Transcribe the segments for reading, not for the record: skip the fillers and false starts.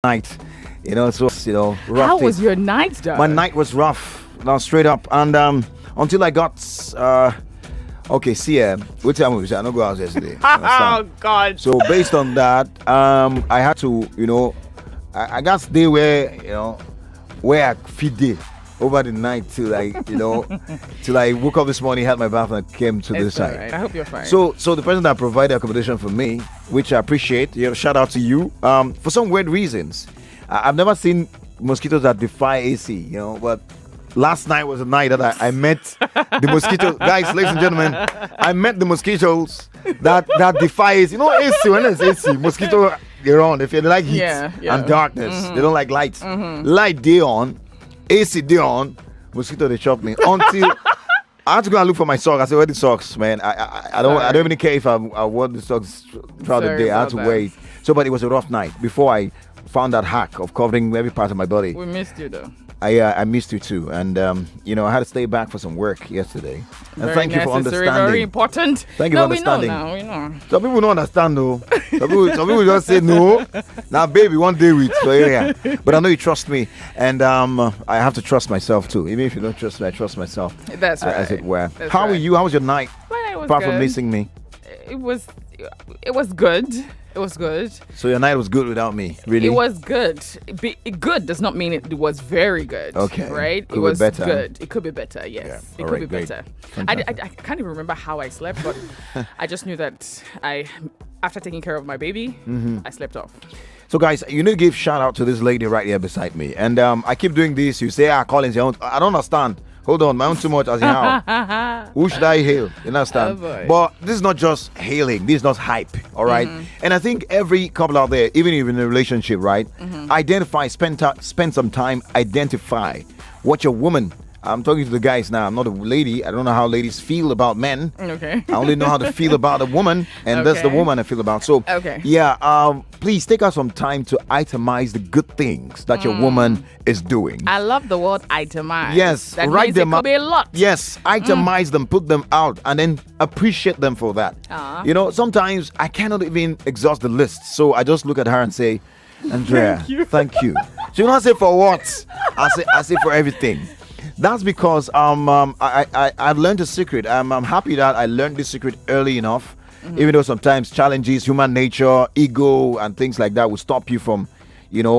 night. So rough. How day. was your night, though? My night was rough. Now straight up, and until I got okay. See, what time was I not go out yesterday? Oh God! So based on that, I had to, I got stay where I feed it over the night till till I woke up this morning, had my bath, and came to this side. Right. I hope you're fine. So the person that provided accommodation for me, which I appreciate, shout out to you. For some weird reasons, I've never seen mosquitoes that defy AC, but last night was a night that I met the mosquitoes. Guys, ladies and gentlemen, I met the mosquitoes that defy AC. AC, when it's AC, mosquito, they're on. If you like heat and darkness, they don't like light. Light, they on. AC, they on. Mosquito, they chop me. Until I had to go and look for my socks. I said, where the socks, man? I don't even care if I wore the socks throughout the day. I had to wait. So, but it was a rough night before I found that hack of covering every part of my body. We missed you, though. I missed you too, and I had to stay back for some work yesterday. And Very thank you for necessary, understanding. Very important. Thank you for understanding. We know. Some people don't understand though. Some people just say no. Now, baby, one day with. So yeah. But I know you trust me, and I have to trust myself too. Even if you don't trust me, I trust myself. That's right. As it were. That's How right. were you? How was your night? My night was Apart good. from missing me. It was good. It was good. So your night was good without me, really? It was good. Good does not mean it was very good. Okay. Right? Could it was be better. Good. It could be better, yes. Yeah. It All could right, be great. better. Fantastic. I can't even remember how I slept, but I just knew that after taking care of my baby, I slept off. So guys, you need to give shout out to this lady right here beside me. And I keep doing this. You say, Collins, I don't understand. Hold on, my own too much as in how. Who should I hail? You understand? Oh, boy. But this is not just hailing. This is not hype. All right? And I think every couple out there, even if in a relationship, right? Identify, spend some time, identify what your woman. I'm talking to the guys now. I'm not a lady. I don't know how ladies feel about men. Okay. I only know how to feel about a woman, and that's the Okay. woman I feel about. So, Okay. yeah, please take out some time to itemize the good things that your woman is doing. I love the word itemize. Yes, that write means them it up. could be a lot. Yes, itemize them, put them out, and then appreciate them for that. Sometimes I cannot even exhaust the list, so I just look at her and say, Andrea, thank you. She will not say for what? I say for everything. That's because I've learned a secret. I'm happy that I learned this secret early enough. Even though sometimes challenges, human nature, ego, and things like that will stop you from,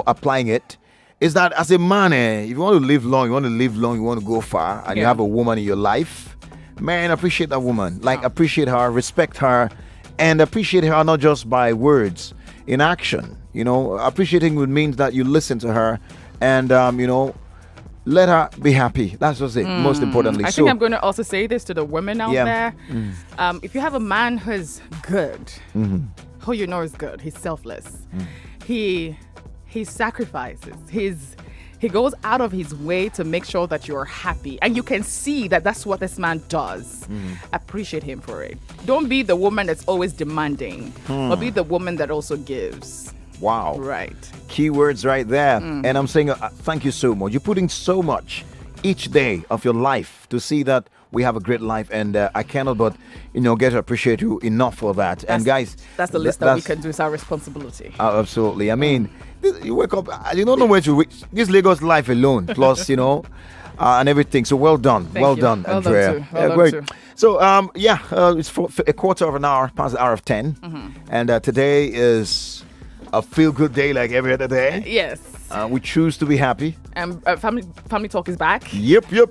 applying it. Is that as a man, if you want to live long, you want to go far, and you have a woman in your life, man, appreciate that woman. Like, appreciate her, respect her, and appreciate her not just by words, in action. Appreciating would mean that you listen to her and, let her be happy. That's just it. Most importantly. I think I'm going to also say this to the women out there. If you have a man who's good, who you know is good, he's selfless. He sacrifices. He goes out of his way to make sure that you're happy. And you can see that that's what this man does. Appreciate him for it. Don't be the woman that's always demanding, but be the woman that also gives. Wow. Right. Keywords right there. And I'm saying thank you so much. You're putting so much each day of your life to see that we have a great life, and I cannot but get to appreciate you enough for that. And guys, that's the least that we can do. It's our responsibility. Absolutely. I mean, you wake up, you don't know where to reach. This Lagos life alone, plus and everything. So well done. Well done, Andrea. Well done too. So it's for a quarter of an hour past the hour of 10, and today is a feel-good day like every other day. Yes. We choose to be happy. And family talk is back. Yep. Family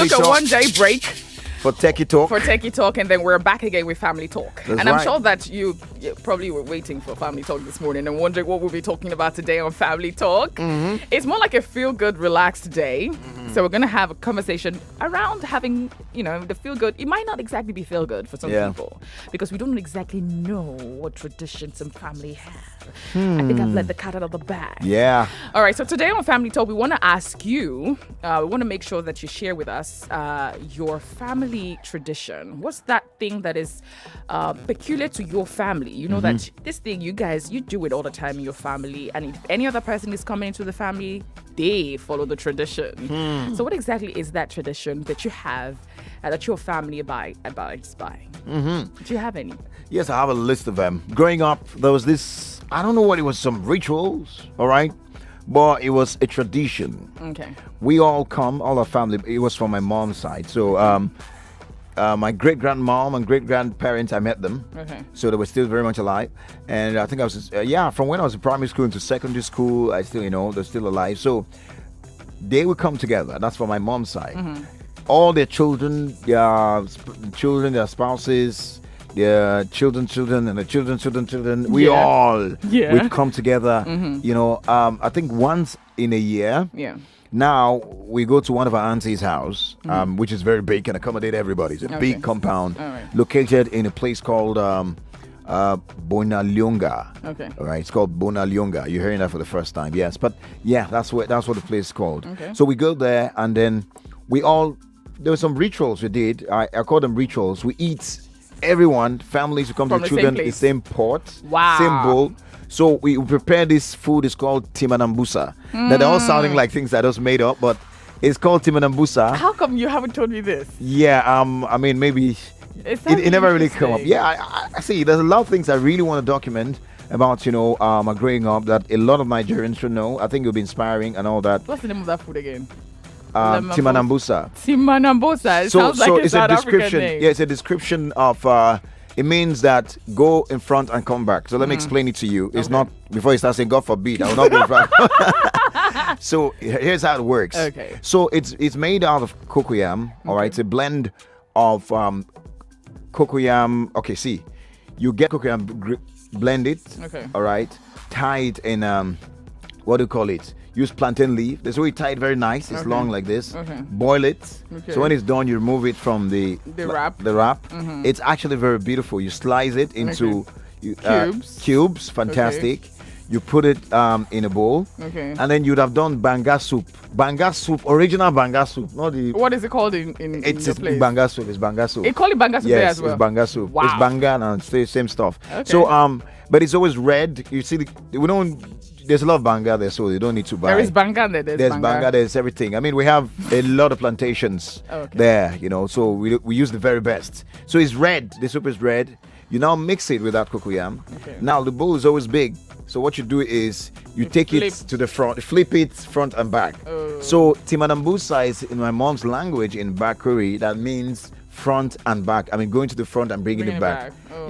We took a talk one-day break for Teke Talk. And then we're back again with family talk. That's and I'm right. sure that you probably were waiting for family talk this morning and wondering what we'll be talking about today on family talk. It's more like a feel-good, relaxed day. So we're going to have a conversation around having, the feel-good. It might not exactly be feel-good for some people because we don't exactly know what traditions some family have. I think I've let the cat out of the bag. Yeah. All right. So today on Family Talk, we want to ask you, we want to make sure that you share with us your family tradition. What's that thing that is peculiar to your family? You know that this thing, you guys, you do it all the time in your family. And if any other person is coming into the family, they follow the tradition. So what exactly is that tradition that you have that your family abides by? Do you have any? Yes, I have a list of them. Growing up, there was this, I don't know what it was, some rituals, all right? But it was a tradition. Okay. We all our family, it was from my mom's side. So my great-grandmom and great-grandparents, I met them. Okay. So they were still very much alive. And I think I was, from when I was in primary school into secondary school, I still, they're still alive. So they would come together. That's for my mom's side. All their children, their spouses, their children, and their children. We all would come together. I think once in a year. Yeah. Now we go to one of our auntie's house, which is very big, can accommodate everybody. It's a big compound located in a place called Bonalyonga. Okay. All right, it's called Bonalyonga. You're hearing that for the first time, yes. But yeah, that's what the place is called. Okay. So we go there, and then there were some rituals we did. I call them rituals. We eat. Everyone, families who come to the children, the same pot, same bowl. So we prepare this food. It's called timanambusa. Now they're all sounding like things that I just made up, but it's called timanambusa. How come you haven't told me this? Yeah, I mean, maybe it never really come up. Yeah, I see. There's a lot of things I really want to document about, my growing up that a lot of Nigerians should know. I think it'll be inspiring and all that. What's the name of that food again? Timanambusa. Timanambusa. It sounds like it's a description. Yeah, it's a description of. It means that go in front and come back. So let me explain it to you. It's not before you start saying God forbid. I will not go in front. So here's how it works. Okay. So it's made out of cocoyam. All right. It's a blend of cocoyam. Okay. See, you get cocoyam, blend it. Okay. All right. Tie it in what do you call it? Use plantain leaf. That's why you tie it very nice. It's long like this. Okay. Boil it. Okay. So when it's done, you remove it from the wrap. The wrap. It's actually very beautiful. You slice it into cubes. Fantastic. Okay. You put it in a bowl. Okay. And then you'd have done banga soup. Banga soup, original banga soup, not the. What is it called in it's your place? Banga soup. It's banga soup. They call it banga soup there as well. It's banga soup. Wow. It's banga and same stuff. Okay. So but it's always red. You see, we don't. There's a lot of banga there, so you don't need to buy. There is banga there. There's banga. There's everything. I mean, we have a lot of plantations there, so we use the very best. So it's red. The soup is red. You now mix it with that cocoyam. Okay. Now the bowl is always big. So what you do is you take it to the front, flip it front and back. Oh. So timanambusa is in my mom's language in Bakuri. That means front and back. I mean, going to the front and bringing it back. Oh.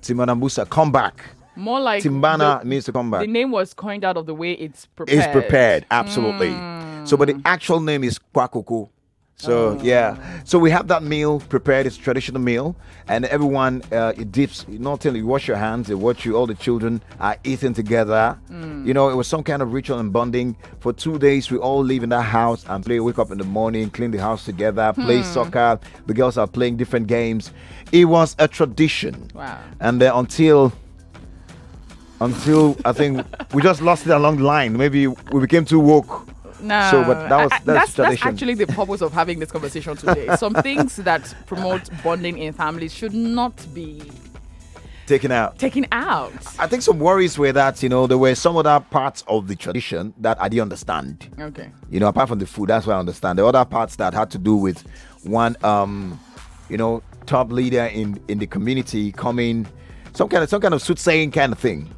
Timanambusa, come back. More like Timbana means to come back. The name was coined out of the way it's prepared. It's prepared, absolutely. So, but the actual name is kwakuku. So so we have that meal prepared. It's a traditional meal, and everyone it dips. Not only you wash your hands, they watch you. All the children are eating together. It was some kind of ritual and bonding. For 2 days, we all live in that house and play. Wake up in the morning, clean the house together, play soccer. The girls are playing different games. It was a tradition. Wow! And until I think we just lost it along the line. Maybe we became too woke. No, so, but that's tradition. That's actually the purpose of having this conversation today. Some things that promote bonding in families should not be taken out. I think some worries were that there were some other parts of the tradition that I didn't understand. Okay. Apart from the food, that's what I understand. The other parts that had to do with one, top leader in the community coming. Some kind of soothsaying kind of thing,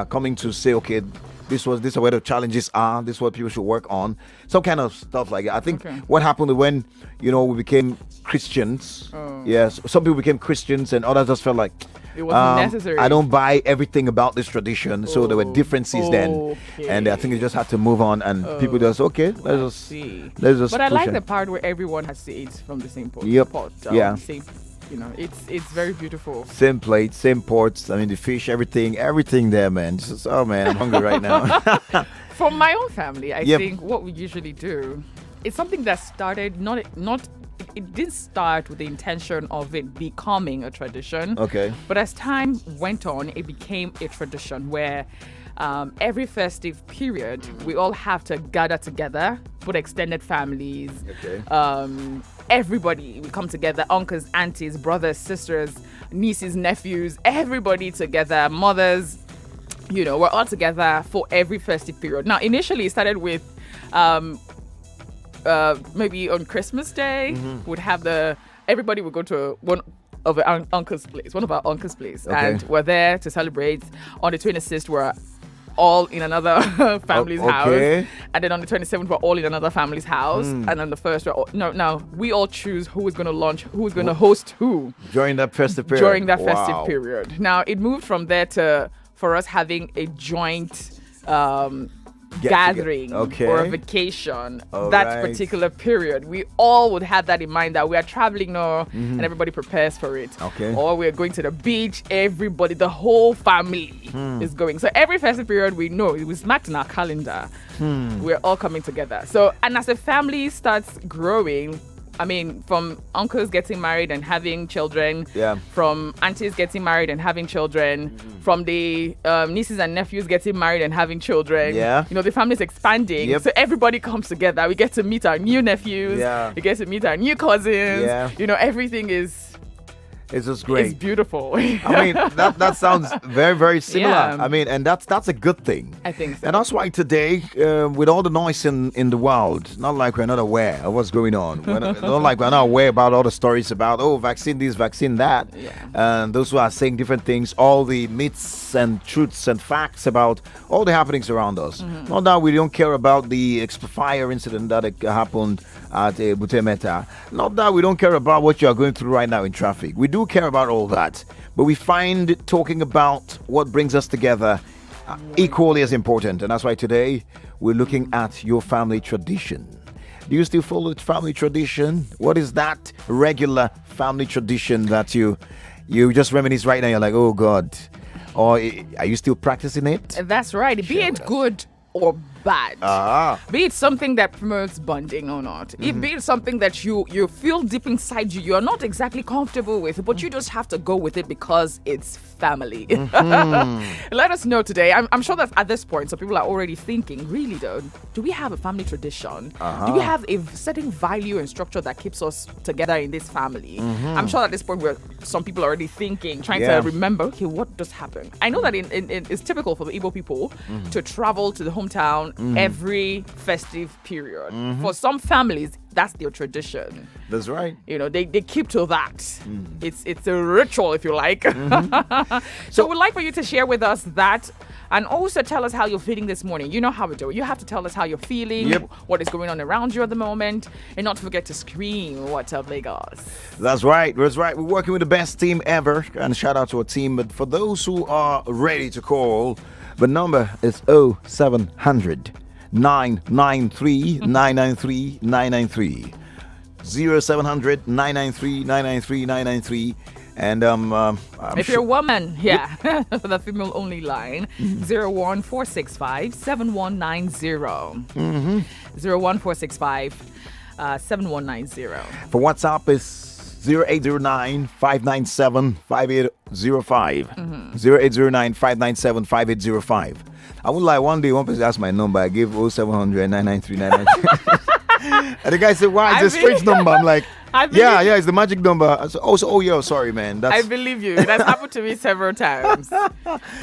coming to say, okay, this is where the challenges are, this is what people should work on, some kind of stuff like that. I think what happened when, we became Christians, yes, some people became Christians and others just felt like, it wasn't necessary. I don't buy everything about this tradition, so there were differences then, and I think they just had to move on, and people just let's just. But I like the part where everyone has to eat from the same pot. Yep. Same. It's very beautiful. Same plate, same pots. I mean, the fish, everything there, man. Man, I'm hungry right now. From my own family, I think what we usually do is something that started it didn't start with the intention of it becoming a tradition. Okay. But as time went on, it became a tradition where every festive period, we all have to gather together, put extended families. Okay. Everybody, we come together, uncles, aunties, brothers, sisters, nieces, nephews, everybody together, mothers, we're all together for every festive period. Now, initially, it started with maybe on Christmas Day, would have everybody would go to one of our uncle's place, and we're there to celebrate. On the 26th, we're all in another family's house, and then on the 27th, we're all in another family's house, and on the first, we all choose who is going to launch, who is going to host who during that festive period. Now, it moved from there for us having a joint gathering or a vacation particular period. We all would have that in mind, that we are traveling now, and everybody prepares for it. Or we're going to the beach. Everybody, the whole family is going. So every festive period, we know it was marked in our calendar. We're all coming together. So, and as the family starts growing, I mean, from uncles getting married and having children, from aunties getting married and having children, from the nieces and nephews getting married and having children. The family's expanding. So everybody comes together. We get to meet our new nephews. We get to meet our new cousins. Everything is... It's just great. It's beautiful. I mean, that sounds very, very similar. I mean, and that's a good thing. I think so. And that's why today, with all the noise in the world, not like we're not aware of what's going on. Not like we're not aware about all the stories about, vaccine this, vaccine that. And those who are saying different things, all the myths and truths and facts about all the happenings around us. Not that we don't care about the fire incident that happened at Butemeta. Not that we don't care about what you are going through right now in traffic. We do care about all that, but we find talking about what brings us together equally as important. And that's why today we're looking at your family tradition. Do you still follow the family tradition? What is that regular family tradition that you just reminisce right now? You're like, oh God. Or are you still practicing it? That's right. Be it good or bad. Be it something that promotes bonding or not. Be it something that you feel deep inside you're not exactly comfortable with, but you just have to go with it because it's family. Let us know today. I'm sure that at this point, some people are already thinking, really though, do we have a family tradition? Do we have a certain value and structure that keeps us together in this family? I'm sure at this point where some people are already thinking, trying to remember, okay, what does happen? I know that it's typical for the Igbo people to travel to the hometown every festive period. For some families, that's their tradition. That's right. They keep to that. It's a ritual, if you like. So we'd like for you to share with us that, and also tell us how you're feeling this morning. You know how we do it. You have to tell us how you're feeling, what is going on around you at the moment, and not forget to scream, "What's up, Lagos?" That's right. We're working with the best team ever, and shout out to our team. But for those who are ready to call, the number is 0700 993 993 993. 0700 993 993 993. And if you're a woman, for the female only line, 01465 7190. 01465 7190. For WhatsApp is 0809 597 5805. 0809 597 5805. I would like one day one person asked my number. I gave 0700 993 993. And the guy said, "Why? It's a strange number." I'm like, it's the magic number. I said, sorry, man. I believe you. That's happened to me several times.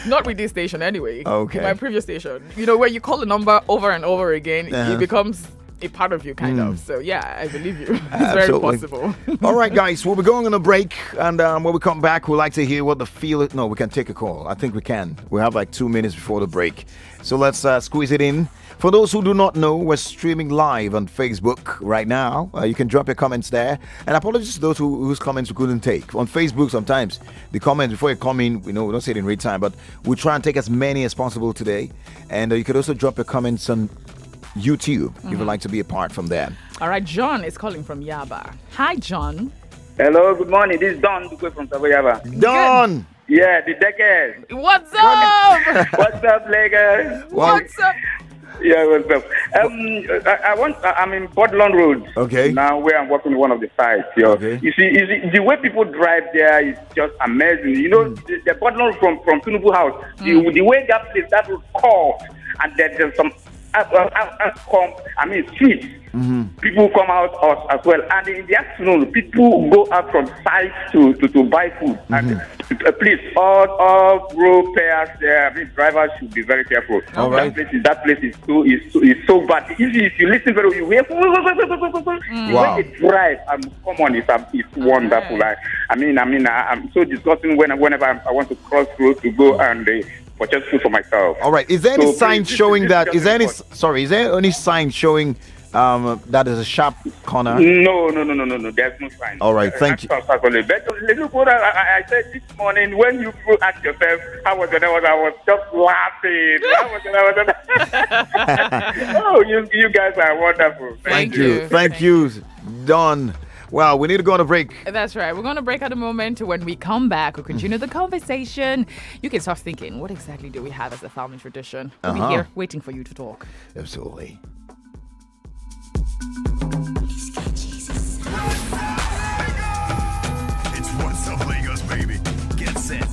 Not with this station, anyway. Okay. My previous station. Where you call the number over and over again, it becomes a part of you, kind of. So, I believe you. It's very possible. All right, guys. We'll be going on a break. And when we come back, we'd like to hear what the feel is. No, we can take a call. I think we can. We have like 2 minutes before the break. So let's squeeze it in. For those who do not know, we're streaming live on Facebook right now. You can drop your comments there. And apologies to those whose comments we couldn't take. On Facebook, sometimes the comments, before you come in, we don't say it in real time, but we'll try and take as many as possible today. And you could also drop your comments on YouTube if you'd like to be a part from there. All right, John is calling from Yaba. Hi, John. Hello, good morning. This is Don Dukwe from Yaba. Don! Yeah, the Teke. What's up? What's up, Lagos? What's up? Yeah, what's up? I'm in Portland Road. Okay. Now where I'm working in one of the sites. Okay. You see, the way people drive there is just amazing. The Portland Road from Tinubu House, the way that place, that road curves, and there's some streets. People come out as well, and in the afternoon, people go out from sites to buy food. And please, all road players, drivers should be very careful. All right. That place is so bad. If you listen very well, you hear when they drive. Come on, it's wonderful. Right. I'm so disgusting whenever I want to cross road to go and purchase food for myself. All right. Is there any sign showing that? Is there any sign showing that is a sharp corner? No. There's no sign. All right, thank you. But look what I said this morning. When you ask yourself, how was it? I was just laughing. Oh, you guys are wonderful. Thank you, Don. Wow, we need to go on a break. That's right. We're going to break at the moment. When we come back, we'll continue the conversation. You can start thinking, what exactly do we have as a family tradition? We'll be here waiting for you to talk. Absolutely. It's What's Up Lagos, baby. Get set.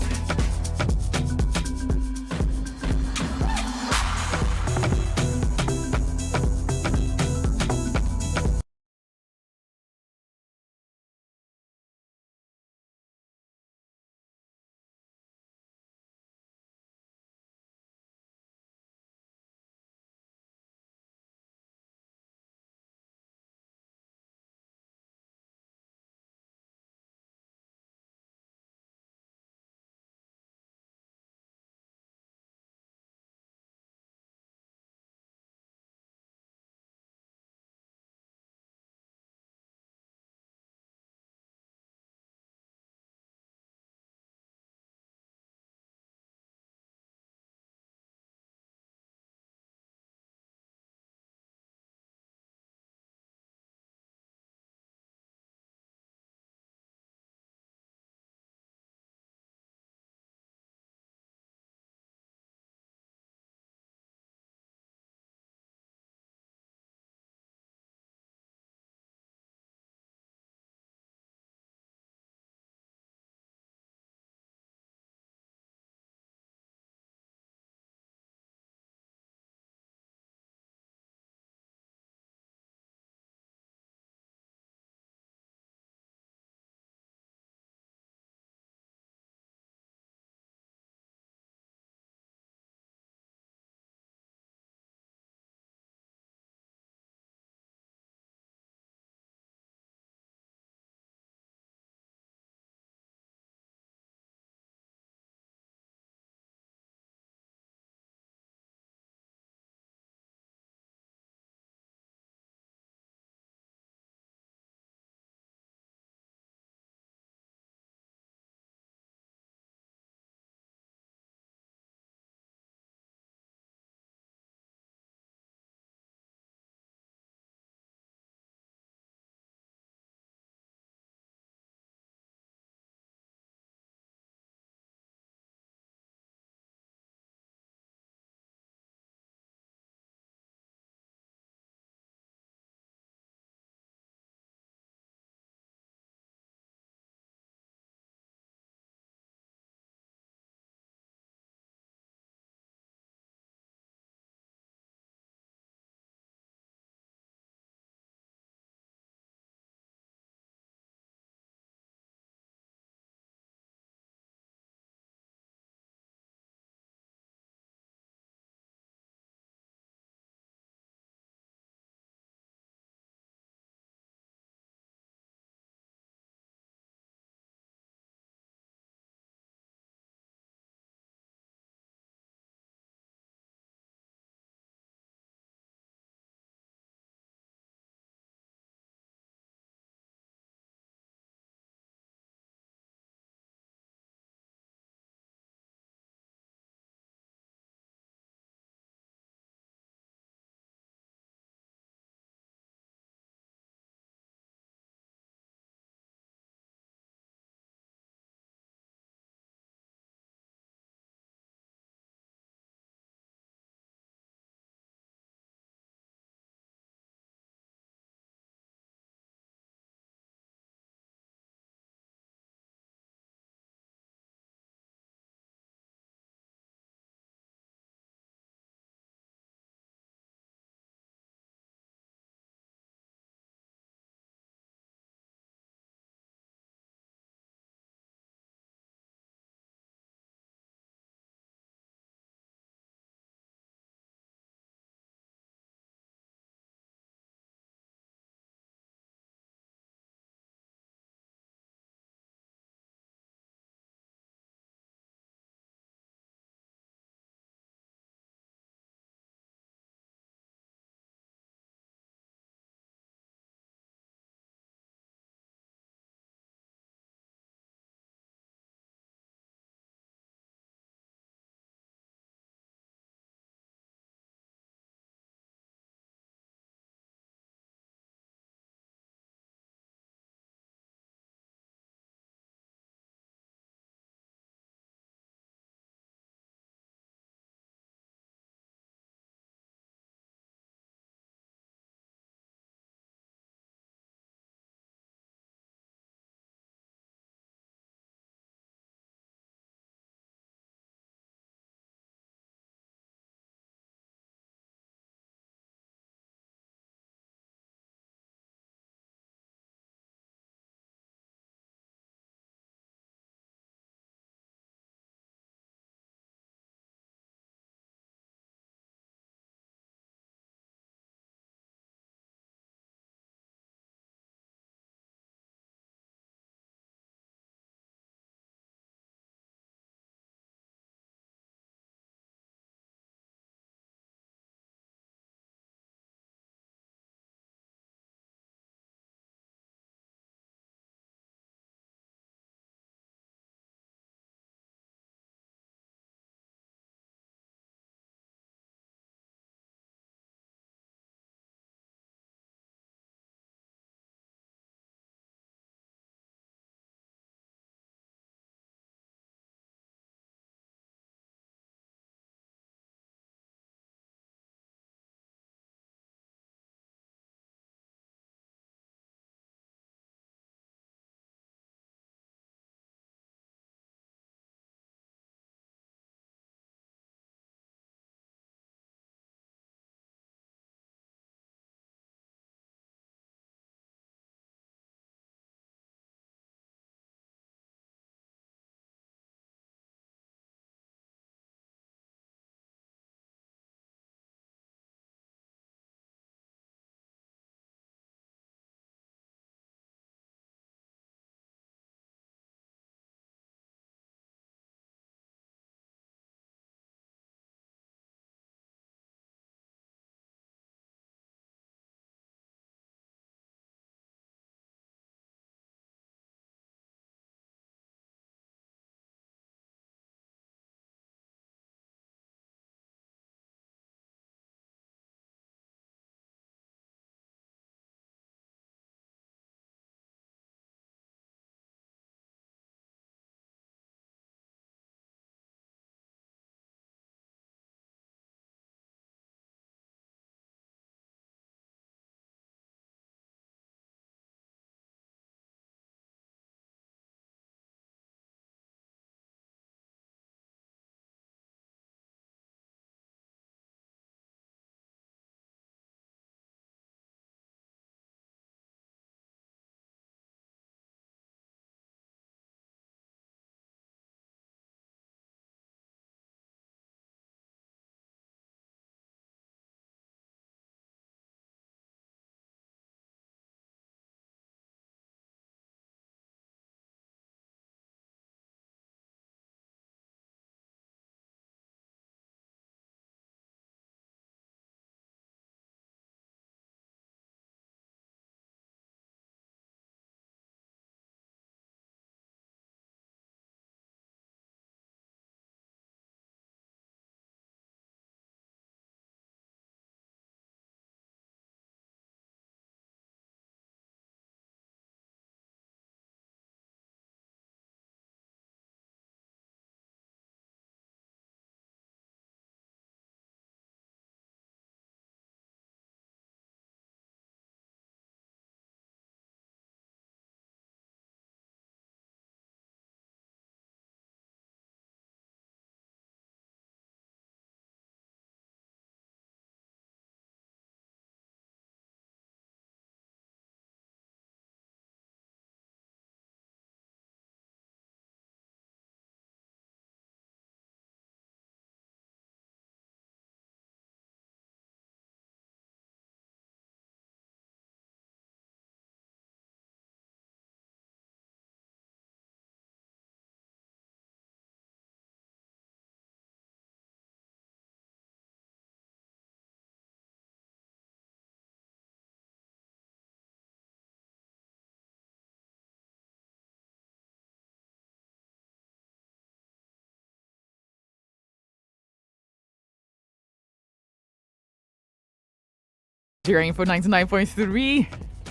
Nigeria Info 99.3.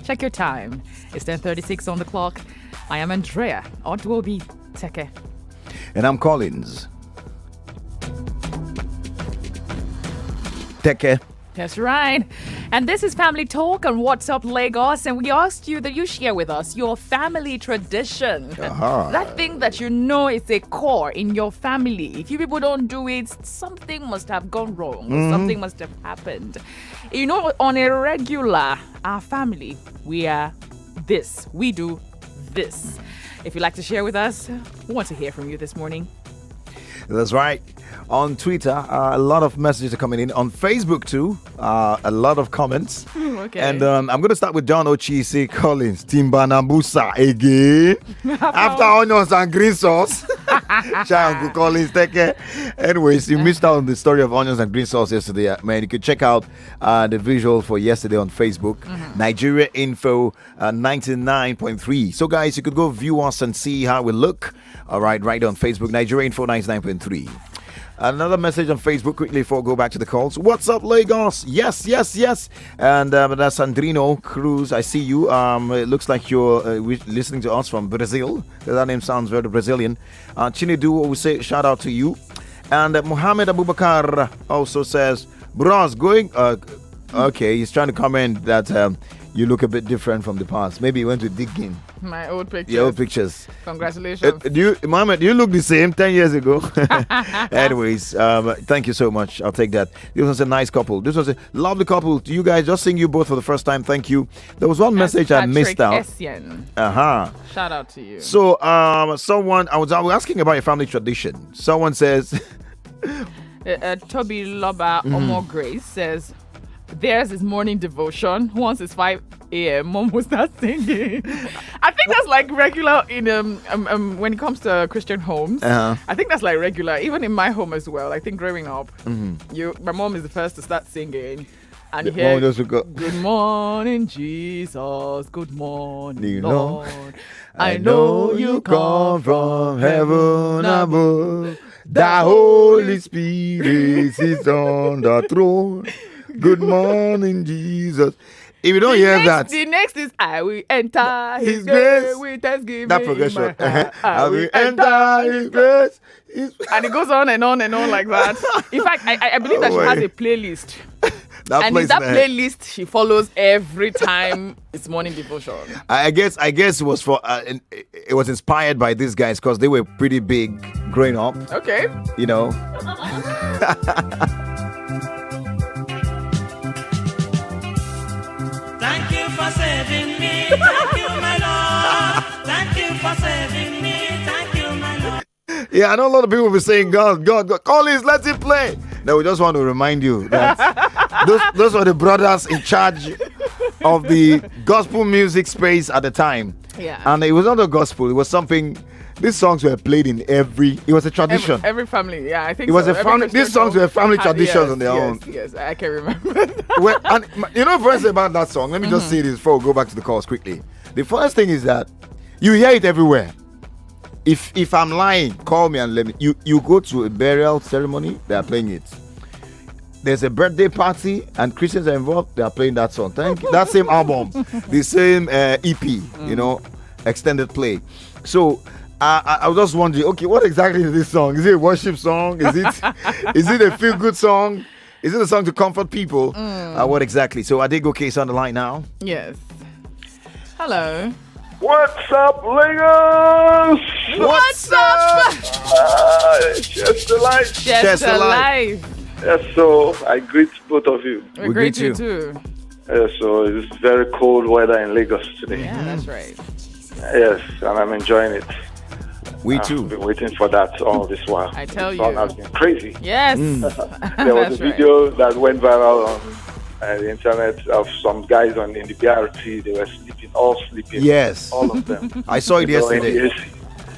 Check your time. It's 10:36 on the clock. I am Andrea. Odu-obi, Teke. And I'm Collins. Teke. That's right. And this is Family Talk on What's Up Lagos. And we asked you that you share with us your family tradition. That thing that you know is a core in your family. If you people don't do it, something must have gone wrong. Something must have happened. You know, on a regular, our family, we are this. We do this. If you'd like to share with us, we want to hear from you this morning. That's right. On Twitter, a lot of messages are coming in. On Facebook, too, a lot of comments. Okay. And I'm going to start with John Ochisi Collins. Timbanambusa again. After onions and green sauce. Uncle Collins, take care. Anyways, you missed out on the story of onions and green sauce yesterday. Man, you could check out the visual for yesterday on Facebook. Nigeria Info 99.3. So, guys, you could go view us and see how we look. All right on Facebook, Nigeria Info 99.3. Another message on Facebook quickly before I go back to the calls. What's up, Lagos? Yes. And that's Sandrino Cruz. I see you. It looks like you're listening to us from Brazil. That name sounds very Brazilian. Chinedu, we say shout out to you. And Mohammed Abubakar also says, bros, going... okay, he's trying to comment that you look a bit different from the past. Maybe you went to dig in. My old pictures. Your old pictures. Congratulations. Mohammed, you look the same 10 years ago. Anyways, thank you so much. I'll take that. This was a nice couple. This was a lovely couple. You guys, just seeing you both for the first time. Thank you. There was one message I missed out. Shout out to you. So, someone, I was asking about your family tradition. Someone says... Toby Loba Omo Grace says, theirs is morning devotion. Once it's 5 a.m., mom will start singing. I think that's like regular in when it comes to Christian homes. I think that's like regular, even in my home as well. I think growing up, my mom is the first to start singing. And you hear, good morning, Jesus. Good morning, Lord. I know you come from heaven above. The Holy Spirit is on the throne. Good morning, Jesus. If you don't hear that, the next is I will enter His grace with thanksgiving. That progression. I will enter His grace. And it goes on and on and on like that. In fact, I believe that she has a playlist. And in that playlist, she follows every time it's morning devotion. I guess it was it was inspired by these guys because they were pretty big growing up. Okay. You know. Thank you for saving me. Thank you, my Lord. Thank you for saving me. Thank you, my Lord. Yeah, I know a lot of people will be saying, God, Collins, let it play. No, we just want to remind you that those were the brothers in charge of the gospel music space at the time. Yeah. And it was not a gospel, it was something. These songs were played in it was a tradition. Every family, yeah, I think it was so. a family. These songs were family traditions on their own. Yes, I can remember. And you know, first about that song, let me just say this before we go back to the calls quickly. The first thing is that you hear it everywhere. If I'm lying, call me and let me. You go to a burial ceremony, they are playing it. There's a birthday party and Christians are involved, they are playing that song. That same album, the same EP, you know, extended play. So I was just wondering, okay, what exactly is this song? Is it a worship song? Is it a feel-good song? Is it a song to comfort people? What exactly? So I did go case on the line now. Yes. Hello. What's up, Lagos? What's up? Just alive. Just alive. Yes, so I greet both of you. We greet you too. Yes, so it's very cold weather in Lagos today. Yeah, that's right. Yes, and I'm enjoying it. We too. I've been waiting for that all this while. I tell the you. sun has been crazy. Yes. There was a video that went viral on the internet of some guys in the BRT. They were all sleeping. Yes. All of them. I saw it yesterday.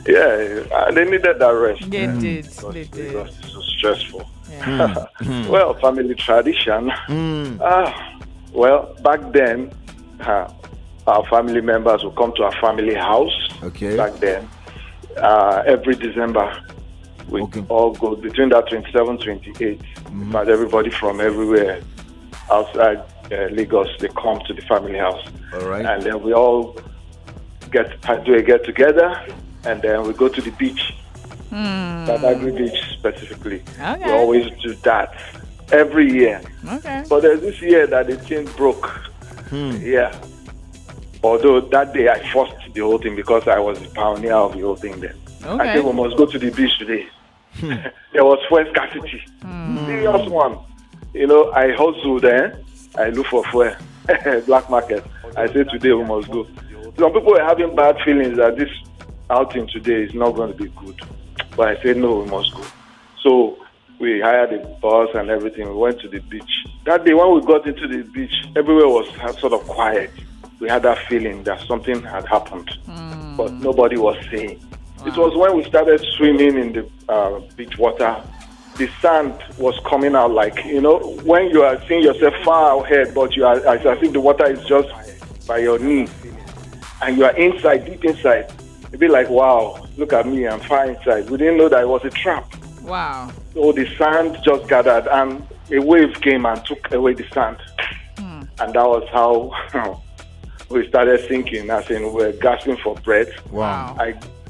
Yeah, they needed that rest. They did. It was so stressful. Yeah. Well, family tradition. Well, back then, our family members would come to our family house. Okay. Back then, every December, we all go between that 27, 28. But everybody from everywhere outside Lagos. They come to the family house. All right. And then we all do a get together, and then we go to the beach. Badagry Beach specifically. Okay. We always do that every year. Okay. But there's this year that the thing broke. Yeah. Although that day I forced the whole thing because I was the pioneer of the whole thing then. Okay. I said we must go to the beach today. There was fuel scarcity. Serious one. You know, I hustled there. I look for fuel. Black market. I said today we must go. Some people were having bad feelings that this outing today is not going to be good. But I said no, we must go. So we hired a bus and everything. We went to the beach. That day when we got into the beach, everywhere was sort of quiet. We had that feeling that something had happened, but nobody was saying. Wow. It was when we started swimming in the beach water, the sand was coming out like, you know, when you are seeing yourself far ahead, but you are, I think the water is just by your knee, and you are inside, deep inside. It'd be like, wow, look at me, I'm far inside. We didn't know that it was a trap. Wow. So the sand just gathered, and a wave came and took away the sand. And that was how we started sinking, as in we were gasping for breath. Wow.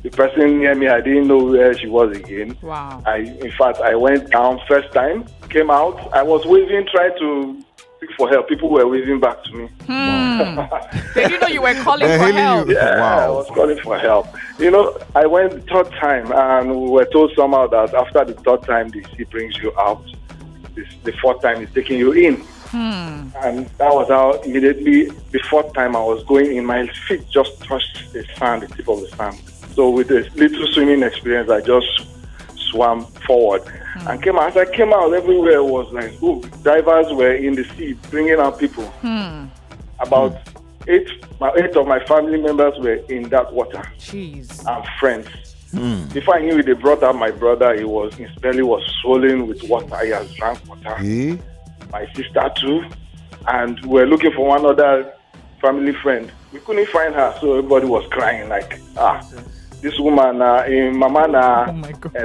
The person near me, I didn't know where she was again. Wow. In fact, I went down first time, came out. I was waving, trying to seek for help. People were waving back to me. They didn't know you were calling for help. Yeah, I was calling for help. You know, I went the third time, and we were told somehow that after the third time, the sea brings you out. The fourth time is taking you in. And that was how immediately the fourth time I was going in, my feet just touched the sand, the tip of the sand. So with this little swimming experience, I just swam forward and came out. As I came out, everywhere was like, oh, divers were in the sea bringing out people. About eight of my family members were in that water. Jeez. And friends. Before I knew it, they brought out my brother. His belly was swollen with water. He has drank water. My sister too. And we were looking for one other family friend. We couldn't find her, so everybody was crying like, this woman in Mama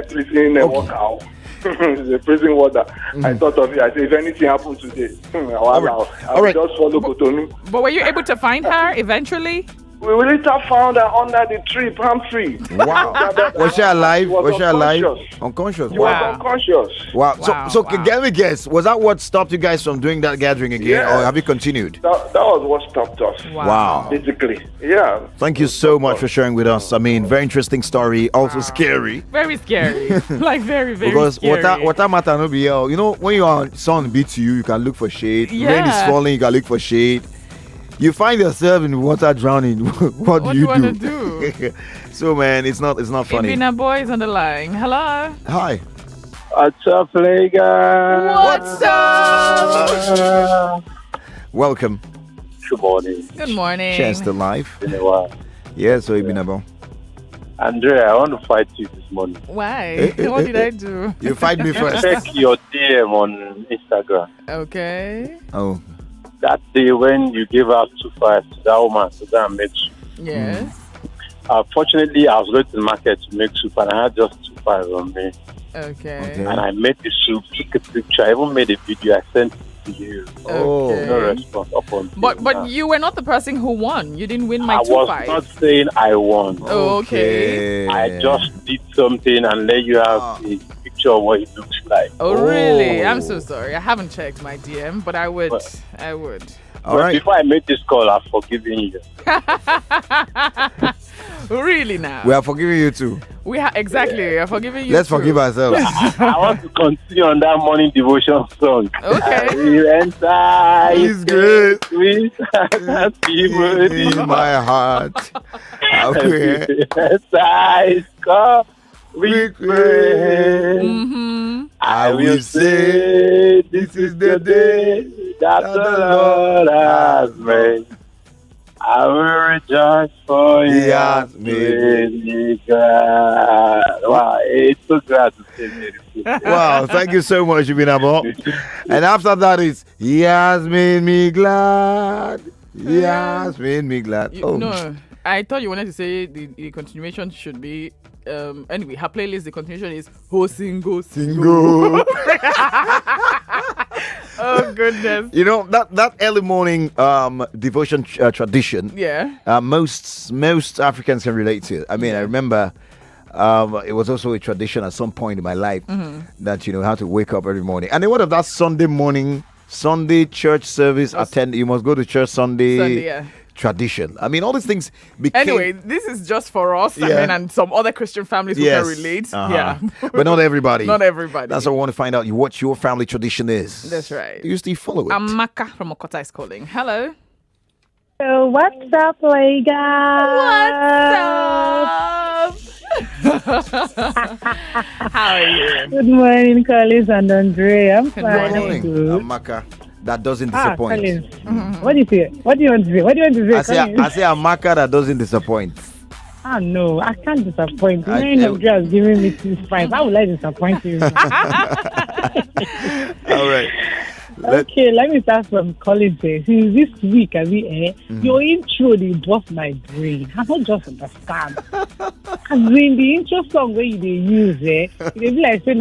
prison walk out. The prison water. I thought of it. I said, if anything happened today, I'll just follow Cotonou. But were you able to find her eventually? We later found her under the tree, palm tree. Wow. Was she alive? Was she alive? Unconscious. She was unconscious. Wow. So can we guess, was that what stopped you guys from doing that gathering again, or have you continued? That was what stopped us. Wow. Basically, yeah. Thank you so much for sharing with us. I mean, very interesting story, also scary. Very scary. Like very, very because scary. Because water matter no be you know, when you are sun beats you can look for shade. Yeah. Rain is falling, you can look for shade. You find yourself in water drowning. What do you want to do? So man, it's not funny. Ibina boy is on the line. Hello. Hi. What's up, Lega? What's up? Welcome. Good morning. Good morning. Cheers to life. Been a while. Yeah, so Ibina boy. Andrea, I want to fight you this morning. Why? What did I do? You fight me first. Check your DM on Instagram. Okay. Oh. That day when you gave out 2.5 to that woman to go and make soup. Yes. Fortunately, I was going to the market to make soup and I had just 2.5 on me. Okay. And I made the soup, took a picture, I even made a video, I sent it to you. Oh. Okay. No response upon. But you were not the person who won. You didn't win my 2.5. I was not saying I won. Oh, okay. I just did something and let you have a picture of what it looks like. Oh, really? I'm so sorry. I haven't checked my DM, but I would. All right. Before I made this call, I've forgiven you. Really now? We are forgiving you too. We are exactly. We are forgiving you. Let's too. forgive ourselves. I want to continue on that morning devotion song. Okay. We enter. It's good. Sweet in my heart. We pray. I will say, this is the day that the Lord has made. I will rejoice for He has made me glad. Wow, it's so glad to say beautiful. Wow, thank you so much, Ibinabo. And after that is, He has made me glad. He has made me glad. No, I thought you wanted to say the continuation should be. Anyway, her playlist, the continuation is Ho Singo. Singo. Oh goodness. You know that early morning devotion tradition. Yeah. Most Africans can relate to it. I mean, I remember it was also a tradition at some point in my life that how to wake up every morning. And then what of that Sunday church service attend? You must go to church Sunday tradition. I mean, all these things became... Anyway, this is just for us. I mean, and some other Christian families who can relate. Yeah. But not everybody. Not everybody. That's what I want to find out, what your family tradition is. That's right. Do you still follow it? Amaka from Okota is calling. Hello. So what's up, Lega? What's up? How are you? Good morning, Collins and Andrea. I'm Good fine. morning. Amaka. That doesn't disappoint. What do you say? What do you want to say? What do you want to say? I say Amaka that doesn't disappoint. Ah, no, I can't disappoint. Andrea has given me 2 points. How will I disappoint you? All right. Okay, let me start from Collins. Since this week, your intro, they bust my brain. I don't just understand. As in the intro song where they use it, they be like saying,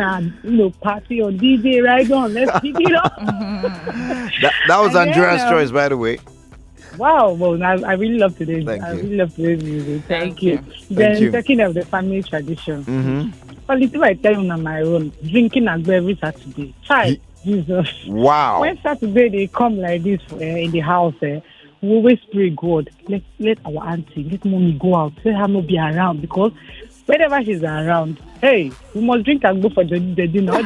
party or DJ, right on, let's pick it up. that was Andrea's choice, by the way. Wow, well, I really love today's. Really love today's music. Thank you. Then talking of the family tradition. Well, it's I tell you on my own, drinking agbo every Saturday. Try. Jesus. Wow. When Saturday they come like this in the house, we always pray God. Let our auntie, let mommy go out. Let her not be around because whenever she's around, hey, we must drink agbo for the dinner.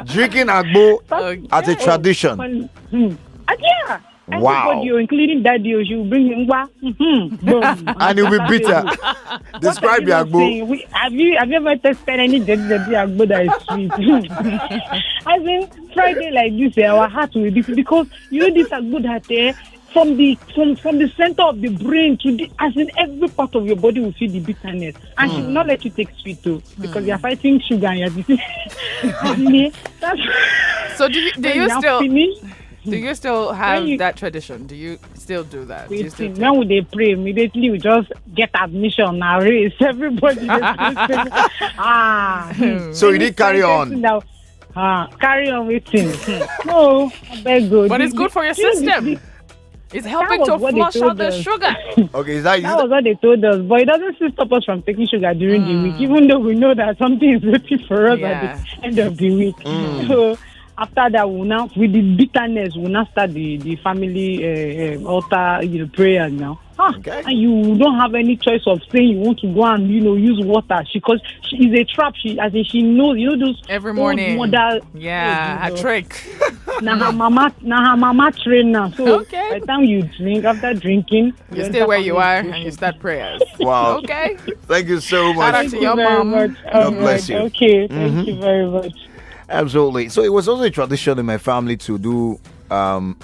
Drinking agbo as a tradition. Yeah. Wow. Everybody, including daddy, you bring him back. And he'll be bitter. Describe the agbo. Have you ever tested any agbo that is sweet? I mean, Friday like this, our heart will be because this agbo that from the center of the brain to as in every part of your body will feel the bitterness, and she will not let you take sweet too because you're fighting sugar and you're So do you still have that tradition? Do you still do that? When they pray, immediately we just get admission now. Race everybody. So you did carry on. Carry on with him. No, I beg good. But it's good for your system. It's helping to flush out the sugar. Okay, that was what they told us. But it doesn't stop us from taking sugar during the week, even though we know that something is waiting for us at the end of the week. So after that, with the bitterness, we'll now start the family altar prayers now. Okay. And you don't have any choice of saying you want to go and use water because she is a trap. She knows those every morning. Mother, her trick. Now her mama trainer. So by the time you drink, after drinking, you stay where you are and you start prayers. Wow. Okay. Thank you so much. Shout out to your mom. God bless you. Okay. Thank you very much. Absolutely. So it was also a tradition in my family to do a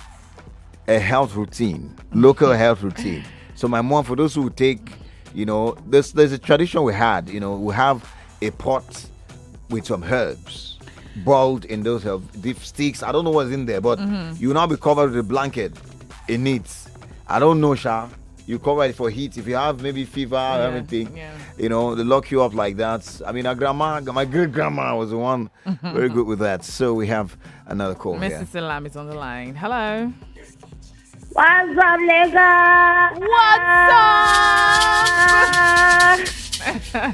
health routine, local health routine. So my mom, for those who take, there's a tradition we had, we have a pot with some herbs boiled in those deep sticks. I don't know what's in there, but you will now be covered with a blanket in it. I don't know, Sha. You cover it for heat. If you have maybe fever or everything, they lock you up like that. I mean, my great grandma was the one very good with that. So we have another call. Mrs. Salam is on the line. Hello. What's up, Lega? What's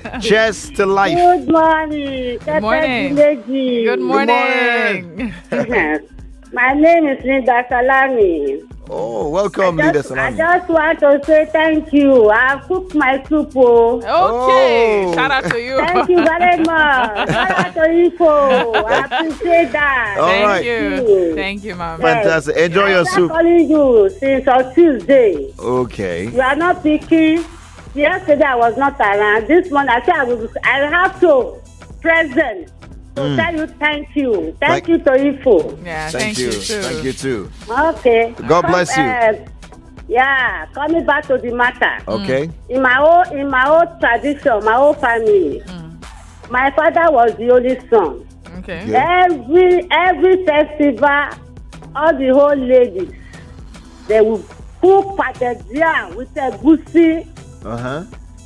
up? Cheers to life. Good morning. Good morning. Good morning. My name is Linda Salami. Oh, welcome, Linda Salami. I just want to say thank you. I've cooked my soup. Okay. Shout out to you. Thank you very much. Shout out to you. I appreciate that. Thank you. Thank you, Mom. Fantastic. Enjoy your soup. I'm calling you since on Tuesday. Okay. You are not picking. Yesterday I was not around. This morning I said I have to present. So tell you thank you. Thank you to Ifo. Yeah, thank you. Thank you too. Okay. God bless you. Coming back to the matter. Okay. In my old tradition, my old family, my father was the only son. Okay. Yeah. Every festival, all the old ladies, they will cook pounded yam with a goosey.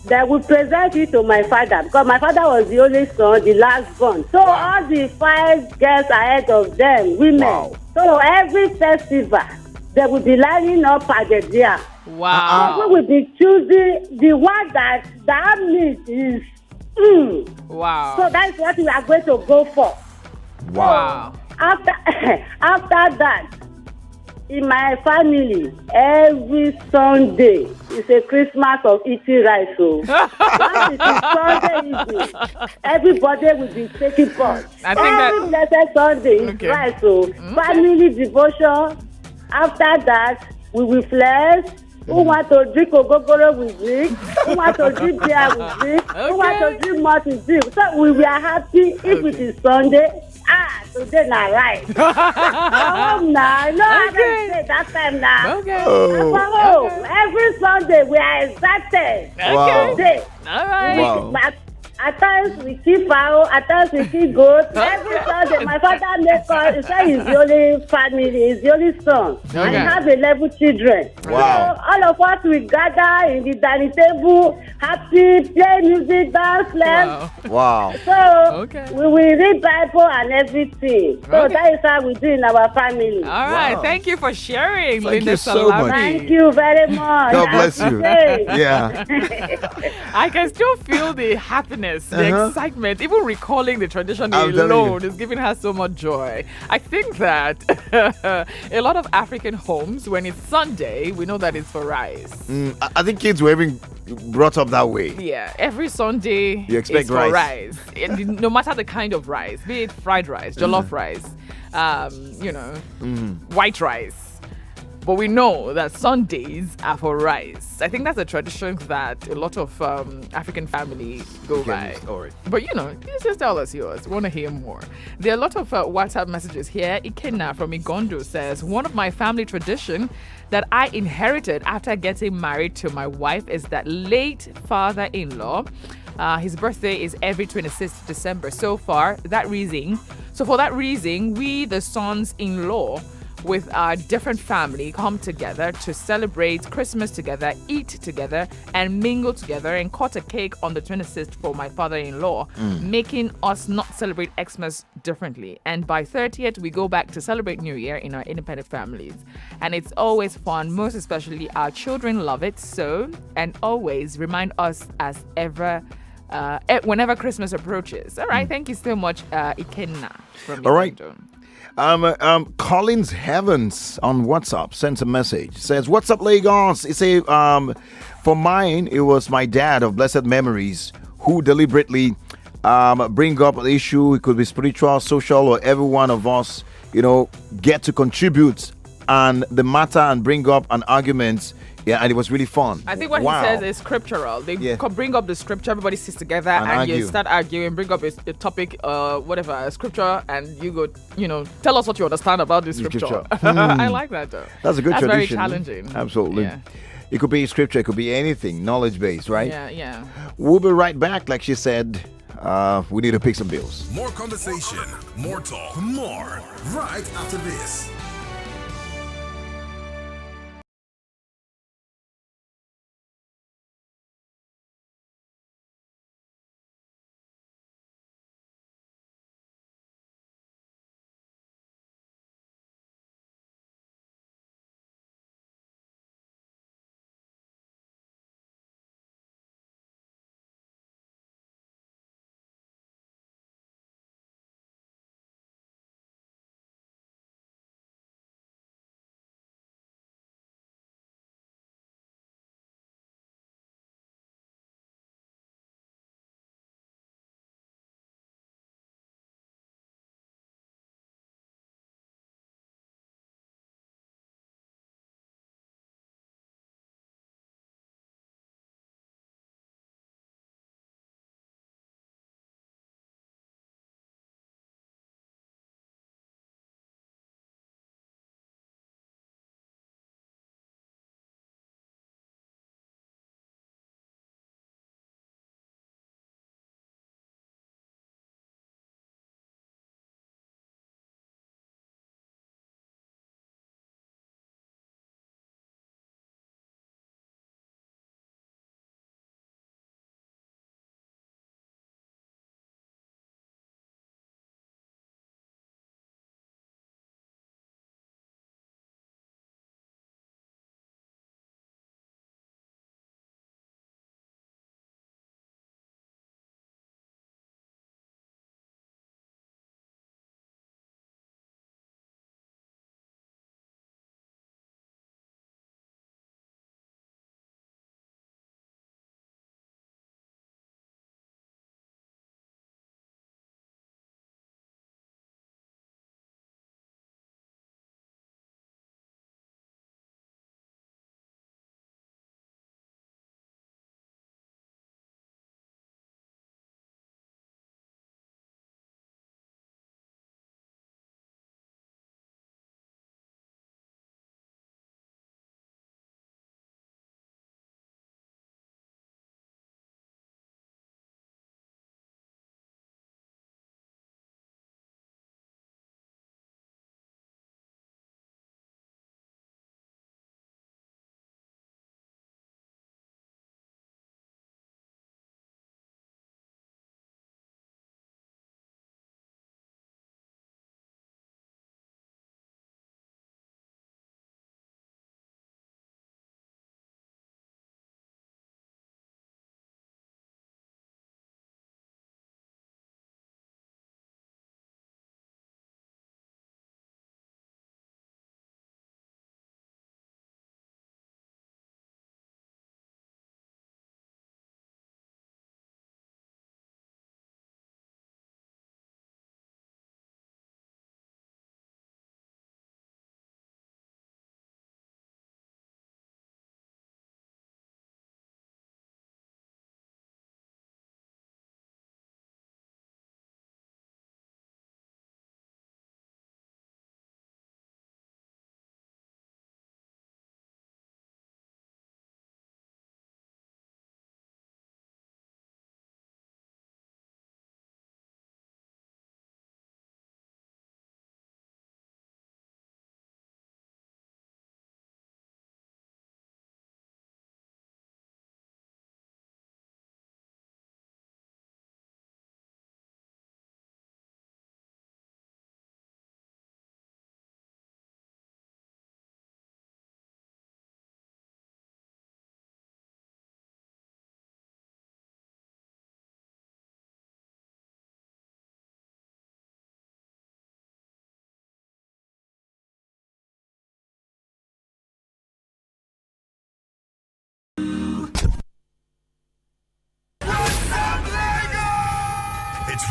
they will present it to my father because my father was the only son, the last born. So all the 5 girls ahead of them, women. Wow. So every festival, they will be lining up at the there. Wow. So we will be choosing the one that means is. Wow. So that's what we are going to go for. Wow. After that, in my family, every Sunday is a Christmas of eating rice. So once it is Sunday evening, everybody will be taking part. Every blessed Sunday is rice. So family devotion. After that, we will flex. Who want to drink ogogoro with drink? Who want to drink beer with drink? Who want to drink malt with drink? So we were happy if it is Sunday. Today na right. Home now. No, I don't say that time now. Okay. Every Sunday we are excited. Wow. Today. All right. Wow. At times we keep fowl, at times we keep goat. Every Sunday, my father make us. He said he's the only family, he's the only son. And he have 11 children. Wow. So all of us we gather in the dining table, happy, play music, dance, laugh. Wow. So we will read Bible and everything. So that is how we do in our family. All right. Thank you for sharing, Thank Linda you so Salami. much. Thank you very much. God bless you. Yeah. I can still feel the happiness, the excitement, even recalling the tradition alone is giving her so much joy. I think that a lot of African homes, when it's Sunday, we know that it's for rice. I think kids were even brought up that way. Yeah, every Sunday you expect is for rice. No matter the kind of rice, be it fried rice, jollof rice, white rice. But we know that Sundays are for rice. I think that's a tradition that a lot of African families go by. But you just tell us yours. We want to hear more. There are a lot of WhatsApp messages here. Ikenna from Igondo says, one of my family tradition that I inherited after getting married to my wife is that late father-in-law, his birthday is every 26th December. So for that reason, we, the sons-in-law, with our different family, come together to celebrate Christmas together, eat together, and mingle together, and cut a cake on the 26th for my father-in-law, making us not celebrate Xmas differently. And by 30th, we go back to celebrate New Year in our independent families. And it's always fun, most especially our children love it so, and always remind us as ever whenever Christmas approaches. All right, thank you so much, Ikenna from All right. Igondo. Collins Heavens on WhatsApp sends a message. Says, "What's up, Lagos?" He say, "For mine, it was my dad of blessed memories who deliberately bring up an issue. It could be spiritual, social, or every one of us, get to contribute and the matter and bring up an argument." Yeah, and it was really fun. I think what he says is scriptural. They bring up the scripture, everybody sits together and you start arguing, bring up a topic, whatever, a scripture, and you go, tell us what you understand about this scripture. I like that though. That's a good tradition. That's very challenging. Absolutely. Yeah. It could be scripture, it could be anything, knowledge-based, right? Yeah. We'll be right back, like she said. We need to pick some bills. More conversation, more talk, more right after this.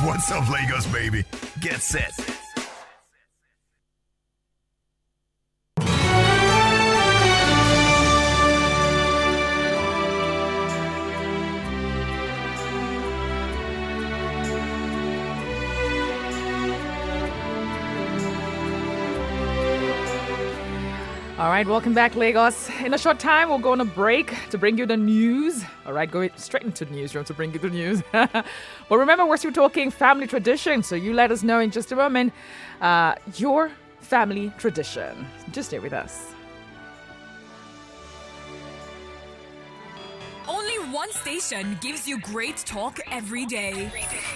What's up, Lagos, baby? Get set. All right, welcome back, Lagos. In a short time, we'll go on a break to bring you the news. All right, go straight into the newsroom to bring you the news. But remember, we're still talking family tradition, so you let us know in just a moment your family tradition. Just stay with us. Only one station gives you great talk every day.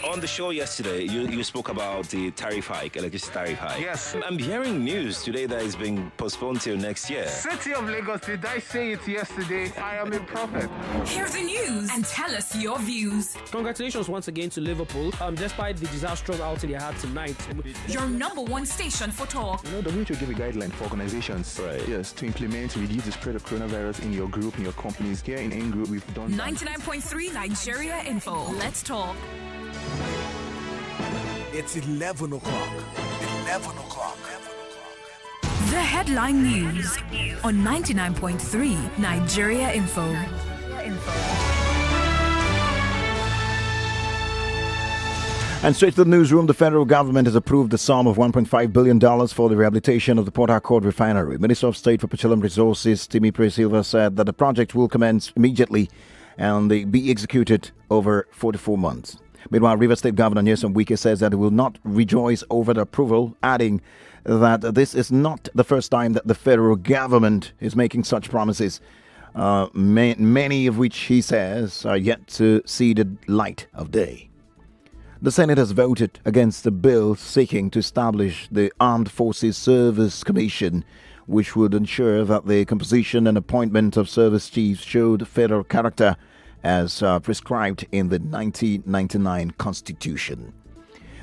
On the show yesterday, you spoke about the tariff hike, electricity tariff hike. Yes. I'm hearing news today that it's being postponed till next year. City of Lagos, did I say it yesterday? I am a prophet. Hear the news and tell us your views. Congratulations once again to Liverpool. Despite the disastrous outing they had tonight. Your number one station for talk. The WHO give a guideline for organizations, right? Yes, to implement, reduce the spread of coronavirus in your group, in your companies. Here in N Group, we've done 99.3 Nigeria Info. Let's talk. It's 11 o'clock. 11 o'clock. The headline news on 99.3 Nigeria Info. And straight to the newsroom, the federal government has approved the sum of $1.5 billion for the rehabilitation of the Port Harcourt refinery. Minister of State for Petroleum Resources, Timi Pre-Silva, said that the project will commence immediately and be executed over 44 months. Meanwhile, Rivers State Governor Nyesom Wike says that he will not rejoice over the approval, adding that this is not the first time that the federal government is making such promises, many of which he says are yet to see the light of day. The Senate has voted against the bill seeking to establish the Armed Forces Service Commission, which would ensure that the composition and appointment of service chiefs showed federal character as prescribed in the 1999 Constitution.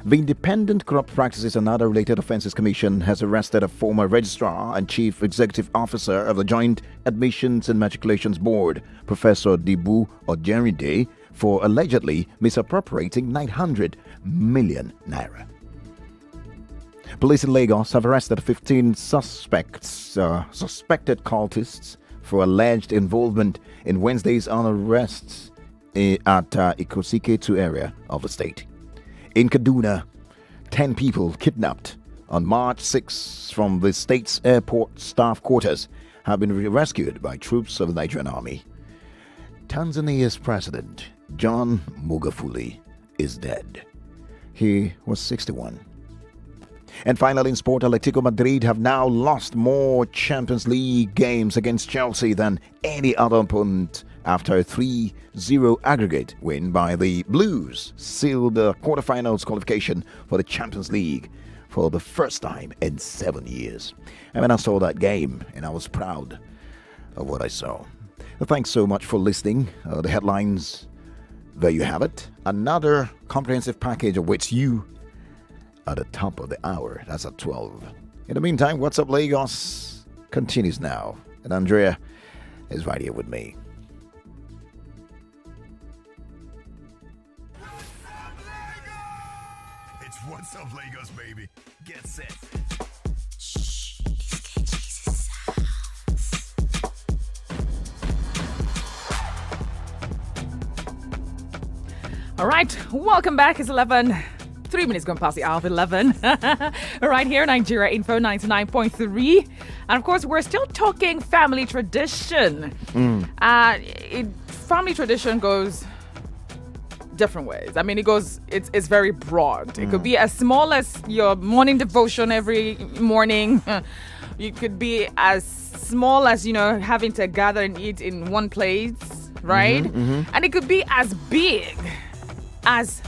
The Independent Corrupt Practices and Other Related Offences Commission has arrested a former registrar and chief executive officer of the Joint Admissions and Matriculations Board, Professor Dibu Ojerinde, for allegedly misappropriating 900 million naira. Police in Lagos have arrested 15 suspected cultists for alleged involvement in Wednesday's unarrests at Ikosike 2 area of the state. In Kaduna, 10 people kidnapped on March 6 from the state's airport staff quarters have been rescued by troops of the Nigerian army. Tanzania's president, John Magufuli, is dead. He was 61. And finally in sport, Atletico Madrid have now lost more Champions League games against Chelsea than any other opponent after a 3-0 aggregate win by the Blues, sealed the quarterfinals qualification for the Champions League for the first time in 7 years. And when I saw that game, and I was proud of what I saw. Thanks so much for listening. The headlines, there you have it. Another comprehensive package awaits you at the top of the hour. That's at 12. In the meantime, What's Up Lagos continues now. And Andrea is right here with me. It's What's Up Lagos, baby. Get set. All right, welcome back. It's 11. 3 minutes gone past the hour of 11. Right here, Nigeria Info 99.3. And of course, we're still talking family tradition. Family tradition goes different ways. I mean, it's very broad. It could be as small as your morning devotion every morning. It could be as small as, having to gather and eat in one place, right? And it could be as big as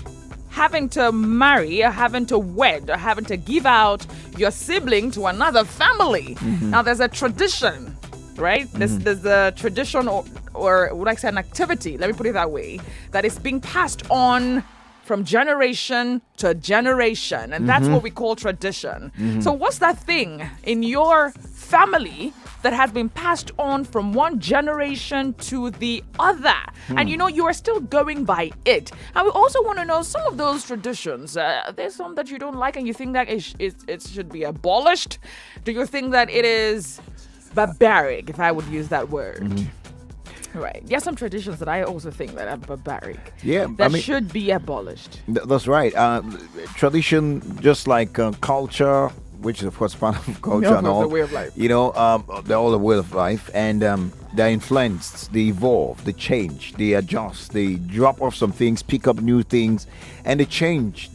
having to marry or having to wed or having to give out your sibling to another family. Now, there's a tradition, right? There's a tradition or would I say an activity, let me put it that way, that is being passed on from generation to generation. And that's what we call tradition. So what's that thing in your family that has been passed on from one generation to the other. And you are still going by it. And we also want to know some of those traditions. There's some that you don't like and you think that it should be abolished. Do you think that it is barbaric, if I would use that word? Right. There are some traditions that I also think that are barbaric. Yeah, that should be abolished. That's right. Tradition, just like culture, which is of course part of culture and all. The way of life. They're all a way of life, and they're influenced, they evolve, they change, they adjust, they drop off some things, pick up new things, and they change.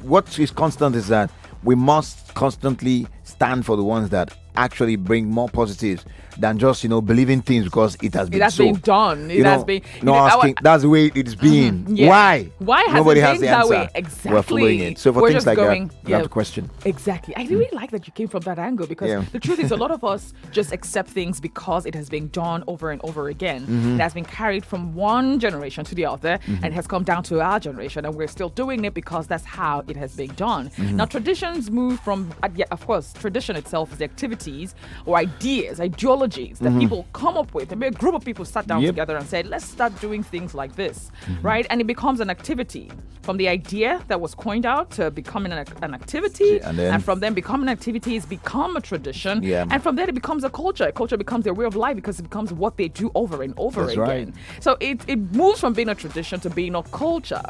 What is constant is that we must constantly stand for the ones that actually bring more positives than just believing things because it has been been done. It has been. Asking, that's the way it's been. Yeah. Why has Nobody it has been the that answer. way? Exactly. We're following it. So for We're things just like going, that, you have to question. Exactly. I really like that you came from that angle because the truth is a lot of us just accept things because it has been done over and over again. It has been carried from one generation to the other and it has come down to our generation and we're still doing it because that's how it has been done. Now traditions move from, of course, tradition itself is the activities or ideas, ideologies that people come up with. A group of people sat down together and said, let's start doing things like this, right? And it becomes an activity. From the idea that was coined out to becoming an activity, and from then becoming activities become a tradition, and from there it becomes a culture. Culture becomes their way of life because it becomes what they do over and over again. Right. So it moves from being a tradition to being a culture.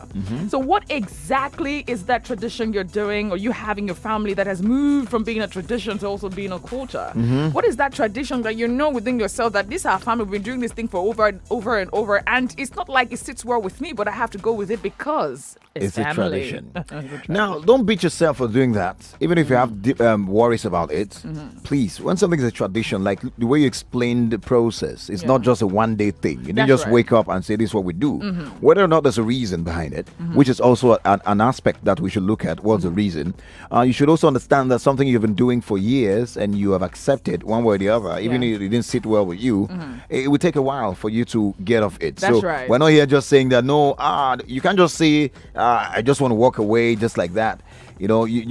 So what exactly is that tradition you're doing or you have in your family that has moved from being a tradition to also being a culture? What is that tradition that you know within yourself that this our family, we've been doing this thing for over and over, and it's not like it sits well with me, but I have to go with it because it's a family. tradition. Now, don't beat yourself for doing that. Even if you have worries about it, please, when something is a tradition, like the way you explained the process, it's not just a one-day thing. You didn't just wake up and say, this is what we do. Whether or not there's a reason behind it, which is also an aspect that we should look at, what's the reason. You should also understand that something you've been doing for years and you have accepted one way or the other, even if it didn't sit well with you, it would take a while for you to get off it. That's so right. We're not here just saying that, you can't just say, I just want to walk away just like that. You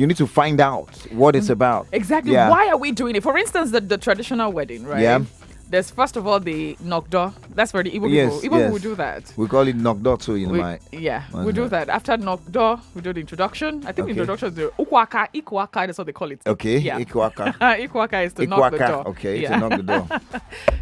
need to find out what it's about. Exactly. Yeah. Why are we doing it? For instance, the traditional wedding, right? Yeah. There's first of all the knockdoor. That's for the Igbo people. Igbo people will do that. We call it knockdoor too in my. Yeah, we do that. After knockdoor, we do the introduction. I think the introduction is the ukwaka. Ikwaka, that's what they call it. Okay. Yeah. Ikwaka. Ikwaka is to knock the door. Okay, to knock the door.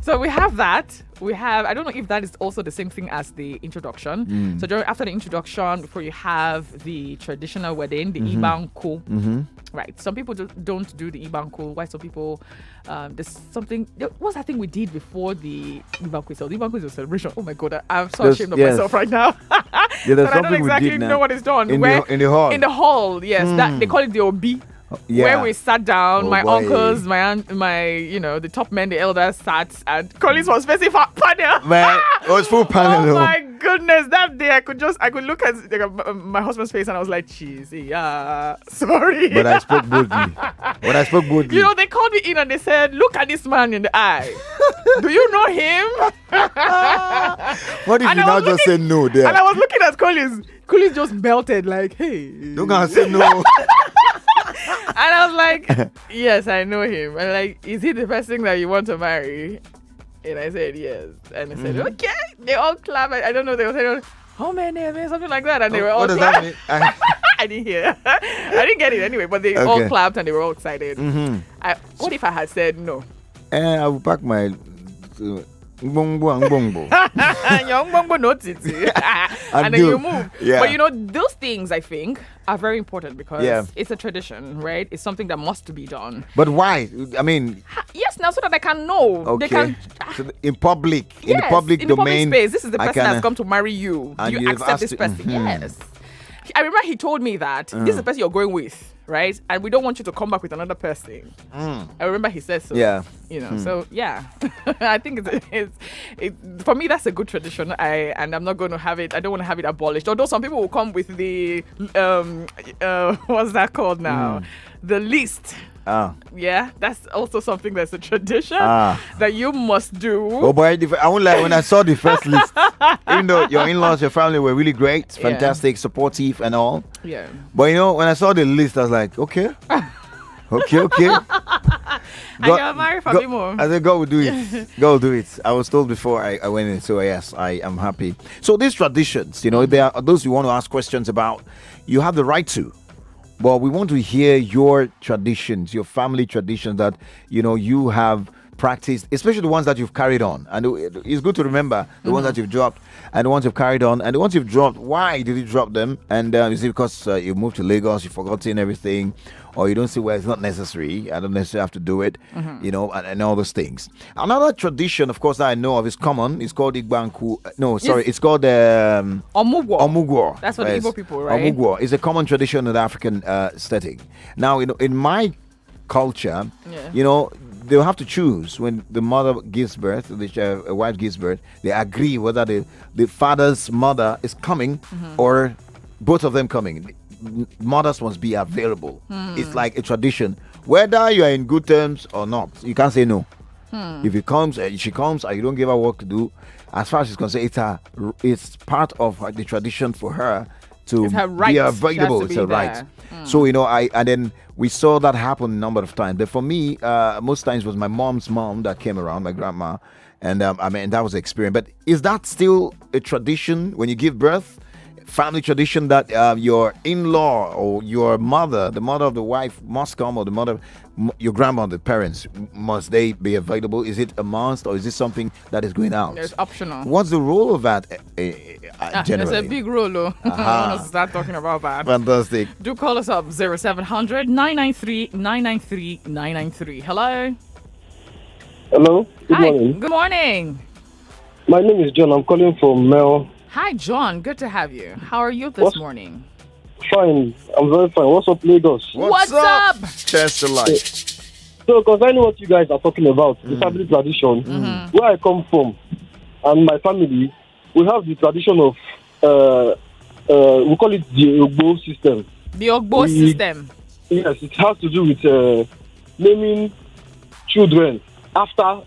So we have that. I don't know if that is also the same thing as the introduction. So after the introduction, before you have the traditional wedding, the Ibanku. Right. Some people don't do the Ibanku. Why some people, there's something, what's that thing we did before the Ibanku? So the Ibanku is a celebration. Oh my God, I'm so ashamed of myself right now. But I don't exactly know what is done. In the hall. In the hall, yes. That they call it the Obi. Where we sat down, my uncles, my aunt, the top men, the elders sat, and Collins was facing panel. Man, it was full panel. Oh my goodness, that day I could look at my husband's face and I was like, cheesy, sorry. But I spoke boldly. They called me in and they said, look at this man in the eye. Do you know him? What if you now just say no there? And I was looking at Collins. Collins just melted like, hey. Don't gonna say no. And I was like, yes, I know him. And like, is he the person that you want to marry? And I said, yes. And they said, okay. They all clapped. I don't know. They were saying, how many? Something like that. And they were all what does that mean? I didn't hear. I didn't get it anyway. But they all clapped and they were all excited. What if I had said no? I will pack my... and then you move. But those things I think are very important because it's a tradition, right? It's something that must be done. But why? I mean, yes, now so that they can know. Okay. They can, so in public, in the public domain, public space, this is the person that's come to marry you. Do you accept this person? Yes. I remember he told me that this is the person you're going with, right? And we don't want you to come back with another person. I remember he said so. Yeah. So yeah, I think it's for me that's a good tradition. And I'm not going to have it. I don't want to have it abolished. Although some people will come with the what's that called now? The list. Yeah, that's also something that's a tradition that you must do. Oh boy, I won't lie, when I saw the first list, even though your in-laws, your family were really great, fantastic, supportive and all. Yeah. But when I saw the list, I was like, okay. I got married for more. I said, God will do it. God will do it. I was told before I went in, so yes, I am happy. So these traditions, there are those you want to ask questions about. You have the right to. But we want to hear your traditions, your family traditions that, you have practiced, especially the ones that you've carried on. And it's good to remember the ones that you've dropped and the ones you've carried on. And the ones you've dropped, why did you drop them? And is it because you moved to Lagos, you've forgotten everything, or you don't see where it's not necessary? I don't necessarily have to do it, and all those things. Another tradition, of course, that I know of is common. It's called Igbanku. No, sorry, it's called Omugwo. Omugwo. That's for the Igbo people, right? Omugwo is a common tradition in the African setting. Now, in my culture, they'll have to choose when the mother gives birth, a wife gives birth. They agree whether the father's mother is coming or both of them coming. Mothers must be available. It's like a tradition. Whether you are in good terms or not, you can't say no. If it comes, she comes, and you don't give her work to do, as far as she's concerned, it's part of the tradition for her to be available. It's a right. So and then we saw that happen a number of times. But for me, most times it was my mom's mom that came around, my grandma, and that was the experience. But is that still a tradition when you give birth? Family tradition that your in-law or your mother, the mother of the wife, must come, or the mother, your grandma, the parents, must they be available? Is it a must, or is this something that is going out? It's optional. What's the role of that generally? It's a big role, though. I want to start talking about that. Fantastic. Do call us up 0700 993 993 993. Hello. Hello. Good Hi. morning. Good morning. My name is John. I'm calling from Mel. Hi, John. Good to have you. How are you this morning? Fine. I'm very fine. What's up, Lagos? What's up? Test the light. So, concerning what you guys are talking about, the family tradition, where I come from, and my family, we have the tradition of, we call it the Ogbo system. The Ogbo system? Yes, it has to do with naming children after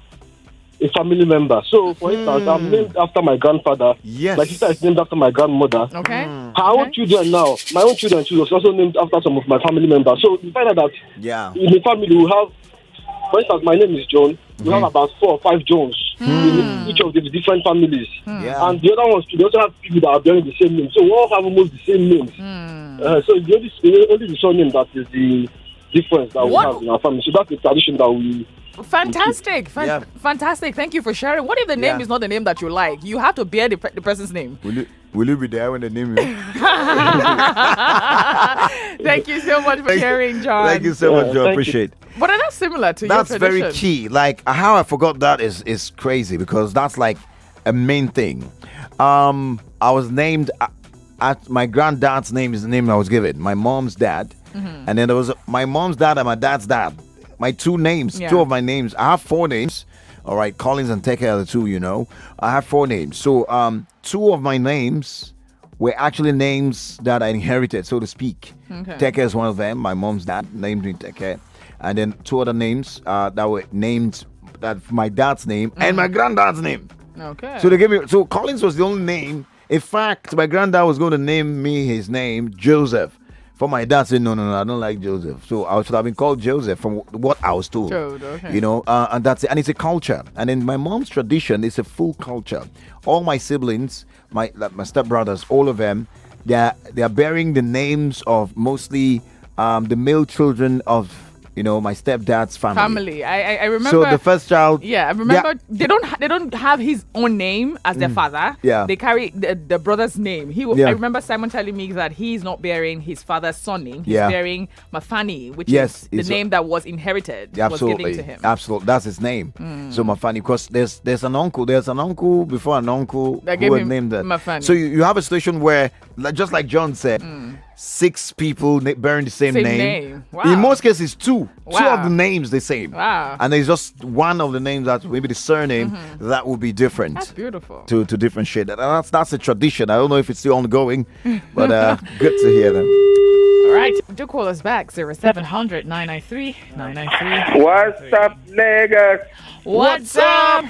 a family member. So, for instance, I'm named after my grandfather. Yes. My sister is named after my grandmother. Okay. Her own children now, my own children was also named after some of my family members. So, you find out that in the family we have, for instance, my name is John. We have about 4 or 5 Johns in each of the different families. And the other ones, they also have people that are bearing the same name. So, we all have almost the same names. So, it's only the surname that is the difference that we have in our family. So, that's the tradition that we... Fantastic. Fantastic. Thank you for sharing. What if the name is not the name that you like? You have to bear the person's name. Will you be there when the name is? Thank you so much for sharing, John. Thank you so much, John. Appreciate it. But that's similar to your tradition. That's very key. Like, how I forgot that is crazy, because that's like a main thing. I was named at my granddad's name is the name I was given. My mom's dad. And then there was my mom's dad and my dad's dad. My 2 names, 2 of my names. I have 4 names. All right, Collins and Teke are the 2, I have 4 names. So 2 of my names were actually names that I inherited, so to speak. Okay. Teke is one of them. My mom's dad named me Teke. And then 2 other names that were named, that my dad's name and my granddad's name. Okay. So they gave me, so Collins was the only name. In fact, my granddad was going to name me his name, Joseph. For my dad said, no, I don't like Joseph. So I should have been called Joseph from what I was told. Okay. And that's it. And it's a culture. And in my mom's tradition, it's a full culture. All my siblings, my stepbrothers, all of them, they are bearing the names of mostly the male children of my stepdad's family. I remember. So the first child. Yeah, I remember. They don't have his own name as their father. Yeah. They carry the brother's name. I remember Simon telling me that he's not bearing his father's surname. He's bearing Mafani, which is the name that was inherited. Absolutely. Was given to him. Absolutely. That's his name. So Mafani, because there's an uncle before an uncle who had named that. Mafani. So you have a situation where, just like John said, 6 people bearing the same name. Wow. In most cases, 2. Wow. 2 of the names the same. Wow. And there's just one of the names that maybe the surname that will be different. That's beautiful. To differentiate that. And that's a tradition. I don't know if it's still ongoing, but good to hear them. All right. Do call us back. 0700 993 993. What's up, Lagos? What's up?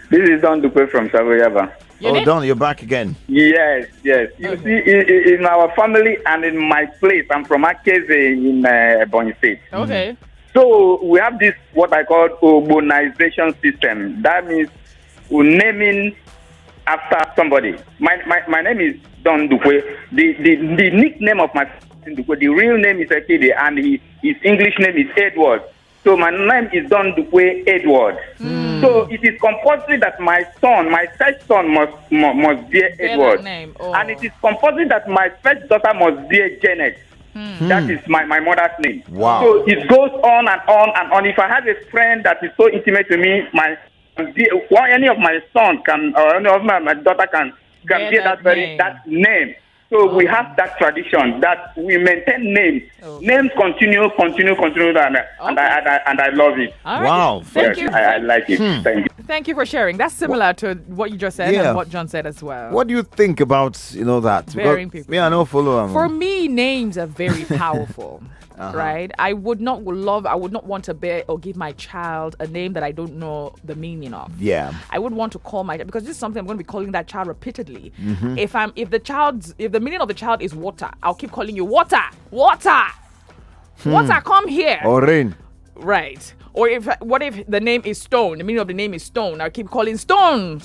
This is Don Dupe from Savoyava. Don, you're back again. Yes. You see, in our family and in my place, I'm from Akeze in Ebonyi State. Okay. So we have this what I call urbanization system. That means we're naming after somebody. My name is Don Dukwe. The nickname of my person Dukwe, the real name is Teke, and his English name is Edward. So my name is Don Dukwe Edward. So it is compulsory that my first son must bear Edward. And it is compulsory that my first daughter must bear Janet. That is my mother's name. Wow. So it goes on and on and on. If I have a friend that is so intimate to me, any of my son can, or any of my daughter can bear that name. So we have that tradition that we maintain names. Names continue, and I love it. All right. Wow. Thank you. I like it. Thank you. Thank you for sharing. That's similar to what you just said and what John said as well. What do you think about that? Bearing people. Yeah, I know follow. For me, names are very powerful. Right? I would not want to bear or give my child a name that I don't know the meaning of. Yeah. I would want to call my child, because this is something I'm going to be calling that child repeatedly. If the meaning of the child is water, I'll keep calling you water. Water, come here. Or rain. Right. Or what if the name is stone? The meaning of the name is stone. I keep calling stone.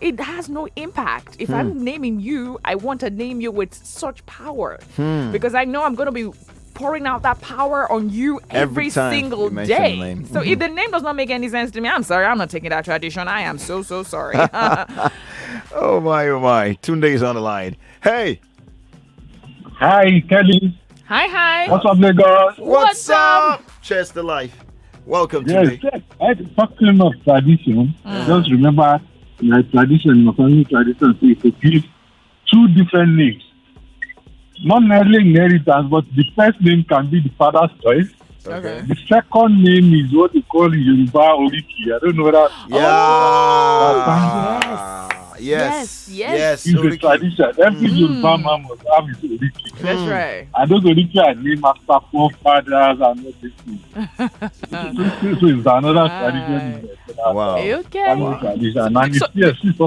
It has no impact. If I'm naming you, I want to name you with such power. Because I know I'm going to be pouring out that power on you every single day. So if the name does not make any sense to me, I'm sorry. I'm not taking that tradition. I am so sorry. Oh my. Tunde is on the line. Hey. Hi, Kelly. Hi. What's up, Lagos? What's up? Chester Life. Welcome today. Yes, talking of tradition, just remember my tradition, my family tradition, is to give two different names. Not necessarily inheritance, but the first name can be the father's choice. Okay. The second name is what they call in Yoruba Oriki. I don't know that. Yes. It's a tradition. Every Yoruba man must have his Oriki. That's right. And those Oriki are named after forefathers and all these things. So it's another tradition. Wow. Okay. Family tradition. And it's up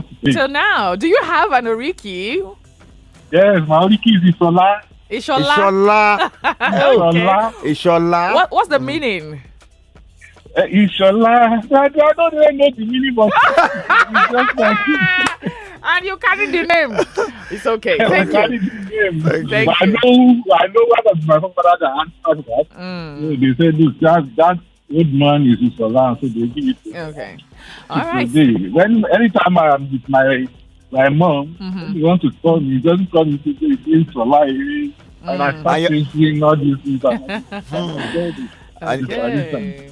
to date. So now, do you have an Oriki? Yes, my Oriki is Isola. Ishola. Okay. Ishola. What's the meaning? Ishola. I don't even know the meaning, but it's just like and you carry the name. It's okay. Thank you. Thank you. I know one of my father that answered that. So they said, look, that old man is Ishola, so they give it to Okay. All right. Anytime I am with my mom, when he wants to call me, he doesn't call me to say it's Ishola. And I start thinking all these things. Okay.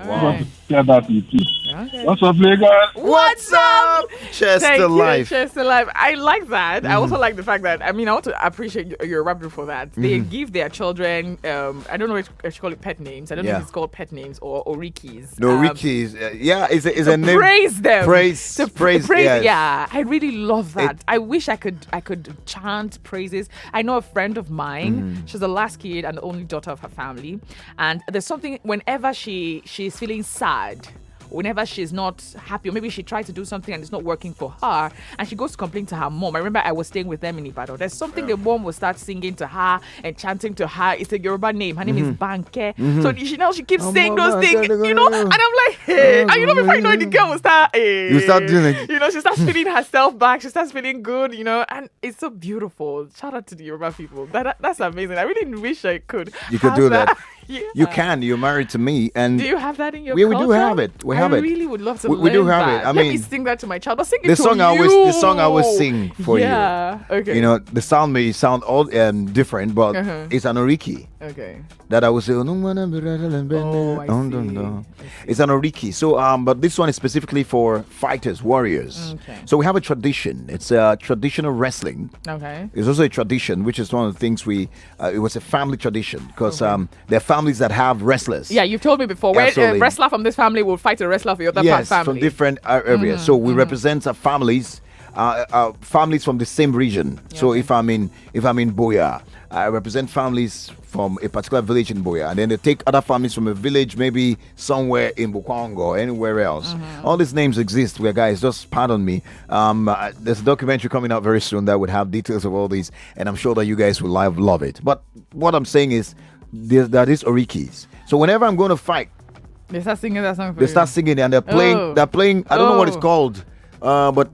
Want to share that with you. Okay. What's up, Lagos? What's up? Chester Life. Chester Life. I like that. I also like the fact that, I want to appreciate your rapper for that. They give their children, I don't know if you call it pet names. I don't know if it's called pet names or Rikis. No, Rikis. It's a name. Praise them. Praise. Yes. Yeah, I really love that. I wish I could chant praises. I know a friend of mine. She's the last kid and the only daughter of her family. And there's something, whenever she's feeling sad, whenever she's not happy, or maybe she tried to do something and it's not working for her, and she goes to complain to her mom. I remember I was staying with them in Ibadan. There's something the mom will start singing to her and chanting to her. It's a Yoruba name. Her name is Banke. So she keeps saying those things, and I'm like, hey. And before you know it, the girl will start, hey. You start doing it. She starts feeling herself back. She starts feeling good, and it's so beautiful. Shout out to the Yoruba people. That's amazing. I really wish I could. You could do that. Yeah. You can. You're married to me, and do you have that in your culture? We do have it. We have it. I really would love to. We do have that. it. Let me sing that to my child. But sing it the to song you. The song I always sing for you. Yeah. Okay. The sound may sound all different, but it's an Oriki. Okay. That I would say. It's an Oriki. So, but this one is specifically for fighters, warriors. Okay. So we have a tradition. It's a traditional wrestling. Okay. It's also a tradition, which is one of the things it was a family tradition because there are families that have wrestlers. Yeah, you've told me before. Where a wrestler from this family will fight a wrestler for the other family. From different areas. So we represent families from the same region. Yeah, so if I'm in Boya, I represent families from a particular village in Boya, and then they take other families from a village maybe somewhere in Bukwongo or anywhere else. All these names exist where, guys, just pardon me. There's a documentary coming out very soon that would have details of all these, and I'm sure that you guys will love it. But what I'm saying is, there is Orikis. So whenever I'm going to fight, they start singing that song for they you. start singing and they're playing. Oh. They're playing. I don't know what it's called, but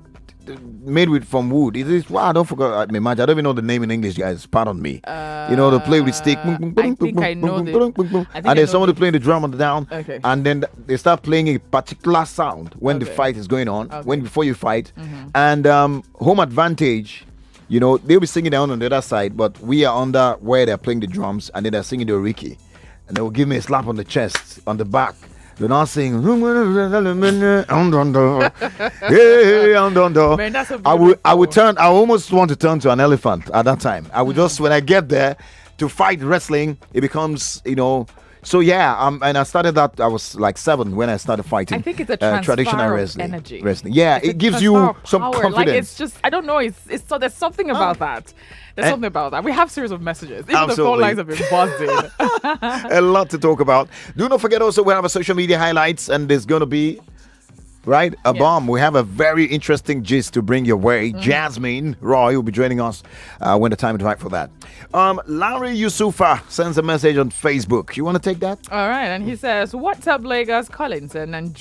made with from wood. It is. Wow, I don't forget. I don't even know the name in English, guys. Pardon me. They play with stick. I think I know And there's someone playing the drum on the down. Okay. And then they start playing a particular sound when the fight is going on. When before you fight, and home advantage. They'll be singing down on the other side, but we are under where they're playing the drums, and then they're singing the Oriki. And they will give me a slap on the chest, on the back. They're not saying, Man, that's a I would turn, I almost want to turn to an elephant at that time. I would just, when I get there to fight wrestling, it becomes, So yeah, and I started that. I was like 7 when I started fighting. I think it's a transfer traditional of wrestling. energy. Yeah, It's a it gives transfer you of some power. confidence. Like it's just, I don't know. It's so there's something about that. There's something about that. We have series of messages. Even the phone lines have been buzzing. A lot to talk about. Do not forget also we have a social media highlights, and there's going to be a bomb. We have a very interesting gist to bring your way. Jasmine Roy will be joining us when the time is right for that. Larry Yusufa sends a message on Facebook. You want to take that? All right, and he says, "What's up, Lagos, Collinson and."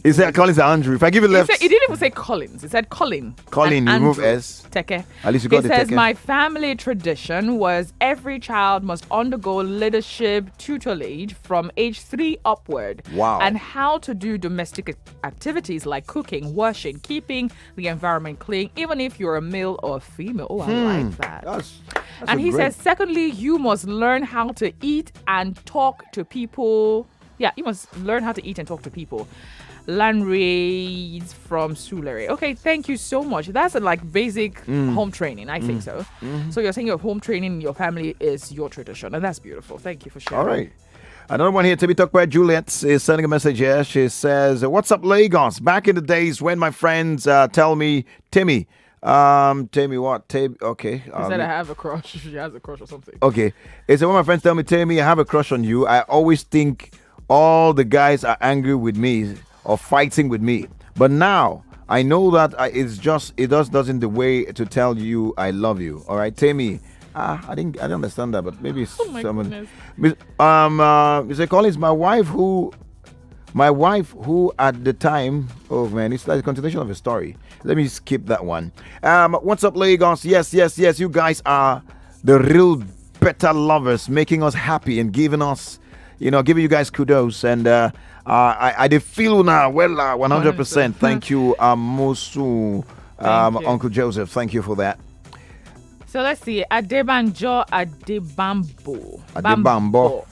He said Collins and Andrew. If I give it left, he didn't even say Collins. He said Colin. Colin, you remove S. Teke. At least you got the He says, Teke. my family tradition was every child must undergo leadership tutelage from age 3 upward. Wow. And how to do domestic activities like cooking, washing, keeping the environment clean, even if you're a male or a female. Oh, I like that. That's And he says, secondly, you must learn how to eat and talk to people. Yeah, you must learn how to eat and talk to people. Lanray from Sulere. Okay, thank you so much. That's like basic home training. I think so. So you're saying your home training in your family is your tradition, and that's beautiful. Thank you for sharing. All right. Another one here, to be talked by Juliet is sending a message here. She says, "What's up, Lagos? Back in the days when my friends tell me, Timmy, what? Okay. He said I have a crush. She has a crush or something. Okay. It's when my friends tell me, Timmy, I have a crush on you. I always think all the guys are angry with me or fighting with me. But now I know that it doesn't the way to tell you I love you. All right, Timmy. I didn't understand that, but maybe someone. Mr. Collins, my wife who at the time, oh man, it's like a continuation of a story. Let me skip that one. What's up, Lagos? Yes. You guys are the real better lovers, making us happy and giving you guys kudos. And I did feel now, 100%. Thank you, Mosu, Uncle Joseph. Thank you for that. So let's see. Adebambo.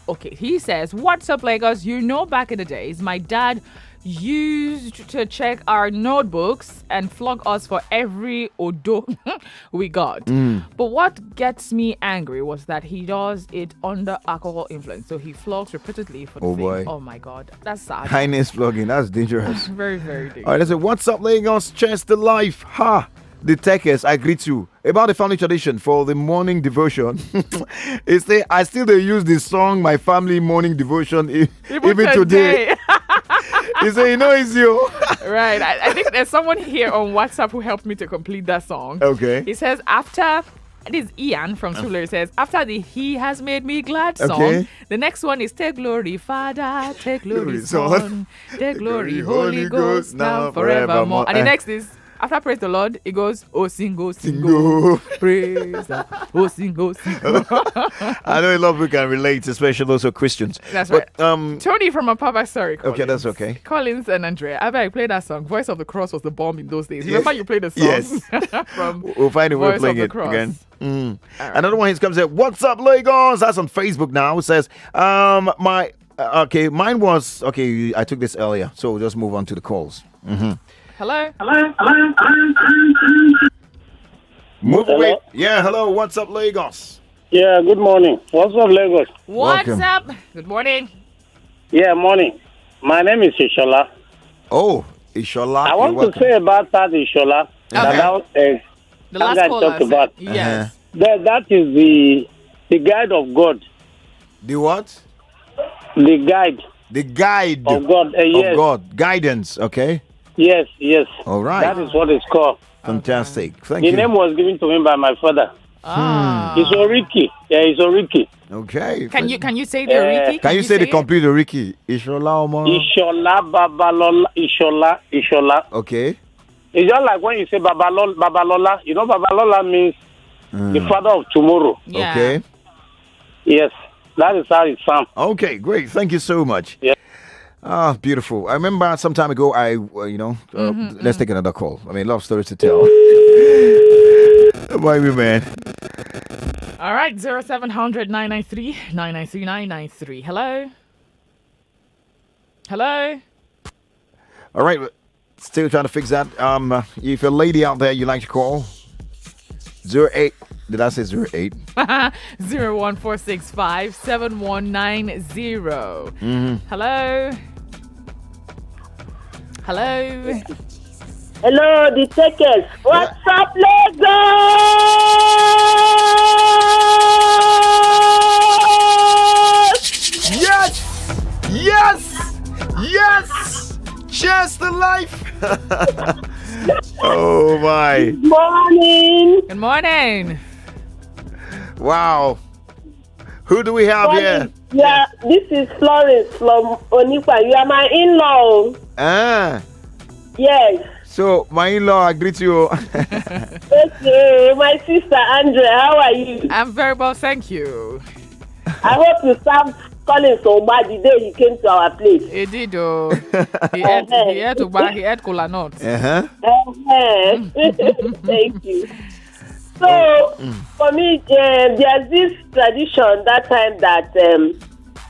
Okay, he says, "What's up, Lagos? Back in the days, my dad used to check our notebooks and flog us for every odo we got. But what gets me angry was that he does it under alcohol influence. So he flogs repeatedly for the thing. Boy. Oh my God, that's sad. Highness flogging, that's dangerous. Very, very dangerous. All right, I said, "What's up, Lagos? Cheers to life." Ha! The Tekes, I greet you. About the family tradition for the morning devotion. I still use this song, my family morning devotion, even today. He said, it's you. Right. I think there's someone here on WhatsApp who helped me to complete that song. Okay. He says, this is Ian from Sule, says, after the "He Has Made Me Glad" song, Okay. the next one is "Take glory, Father, take glory, Son, take glory, Holy Ghost, now forevermore." And the next is, after "Praise the Lord," it goes, "Oh, sing, oh, praise the, oh, sing, oh." I know a lot of people can relate, especially those who are Christians. That's right. Tony from Apapa, sorry, Collins. Okay, that's okay. Collins and Andrea. I played that song. Voice of the Cross was the bomb in those days. Remember you played the song? Yes. From we'll find a way of playing it again. Another one, he comes here. "What's up, Lagos?" That's on Facebook now. It says, mine was, I took this earlier, so we'll just move on to the calls. Hello? Move away. Yeah, hello. What's up, Lagos? Yeah, good morning. What's up, Lagos? What's up? Good morning. Yeah, morning. My name is Ishola. Oh, Ishola. I want to say about that Ishola. The last guy caller talked about. Yes. That is the guide of God. The what? The guide. The guide of God. Yes. Of God. Guidance, okay? Yes. All right. That is what it's called. Fantastic. Thank the you. name was given to me by my father. It's Oriki. Yeah, it's Oriki. Okay. Can you say the Oriki? Can you say the computer Oriki? Ishola Omo. Ishola, Babalola, Ishola. Okay. It's just like when you say Babalola. You know, Babalola means the father of tomorrow. Yeah. Okay. Yes, that is how it sounds. Okay, great. Thank you so much. Yeah. Beautiful. I remember some time ago, let's take another call. I mean, love stories to tell. Why me, man? All right, 0700 993 993 993. Hello? Hello? All right, still trying to fix that. If you're a lady out there, you like to call 08. Did I say 08? 01465 7190. Hello? Hello? Hello, the Tekes. What's up, Lagos? Yes! Yes! Yes! Cheers to life! Oh my. Good morning. Good morning. Wow. Who do we have here? Yeah, this is Florence from Onipa. You are my in-law. Ah. Yes. So, my in-law, I greet you. Okay, my sister Andrea, how are you? I'm very well, thank you. I hope you served Colin so bad the day he came to our place. He did, oh. He ate cola nuts. Thank you. So, for me, there's this tradition that time that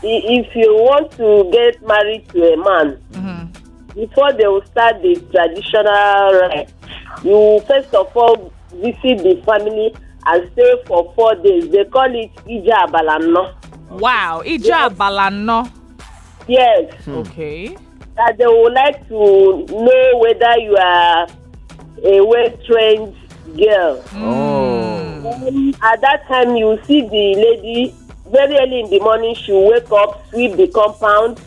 if you want to get married to a man, before they will start the traditional rite, you first of all visit the family and stay for 4 days. They call it Ija Balano. Wow, Ija Balano. Yes. Okay. That they would like to know whether you are a well-trained girl. At that time, you see the lady very early in the morning. She will wake up, sweep the compound,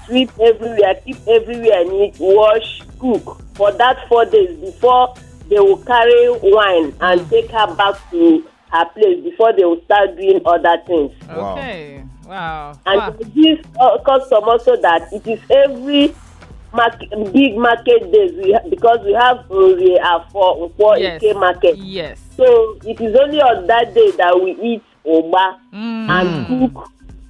sweep everywhere, keep everywhere neat, wash, cook for that 4 days before they will carry wine and take her back to her place before they will start doing other things. Okay. Wow. And this custom also that it is every big market days because we have for Ike market. Yes. So it is only on that day that we eat oba and cook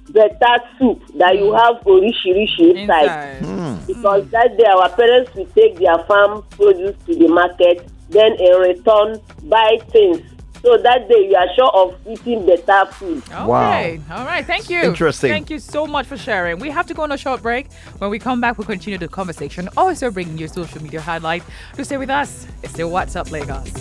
better soup that you have orishi inside. Because that day our parents will take their farm produce to the market, then in return buy things. So that day you are sure of eating better food. Okay. Wow. All right. Thank you. Interesting. Thank you so much for sharing. We have to go on a short break. When we come back, we'll continue the conversation. Also bringing you social media highlight. To stay with us, it's still What's Up Lagos.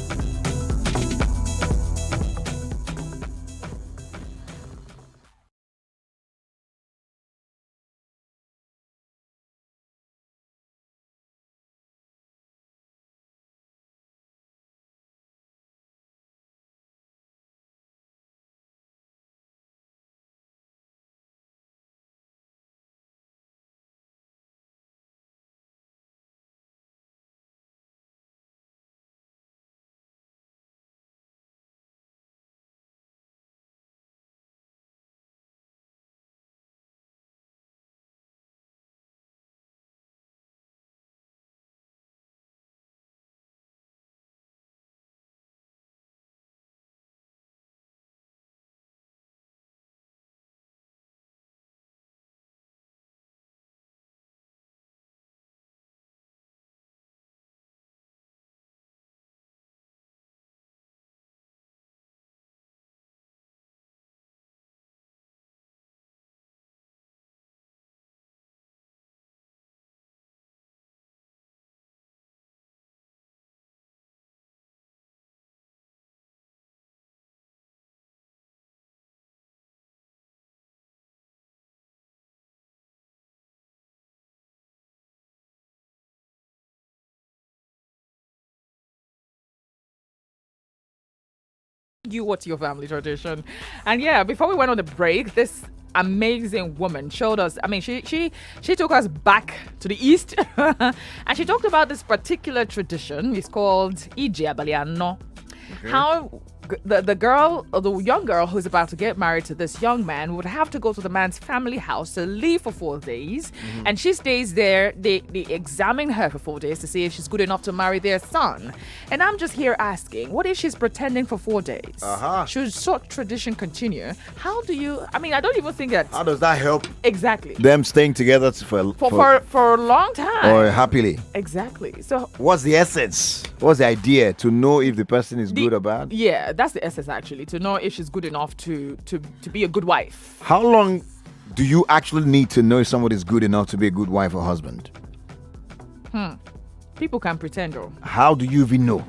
What's your family tradition? And yeah, before we went on the break, this amazing woman showed us, I mean, she took us back to the east and she talked about this particular tradition. It's called Ije Abaliano. How the girl or the young girl who's about to get married to this young man would have to go to the man's family house to live for 4 days, and she stays there. They examine her for 4 days to see if she's good enough to marry their son. And I'm just here asking, what if she's pretending for 4 days? Should such tradition continue? How do you? I mean, I don't even think that. How does that help? Exactly. Them staying together for a long time. Or happily. Exactly. So what's the essence? What's the idea to know if the person is good or bad? Yeah, that's the essence actually, to know if she's good enough to be a good wife. How long do you actually need to know if somebody's good enough to be a good wife or husband? People can pretend though. How do you even know?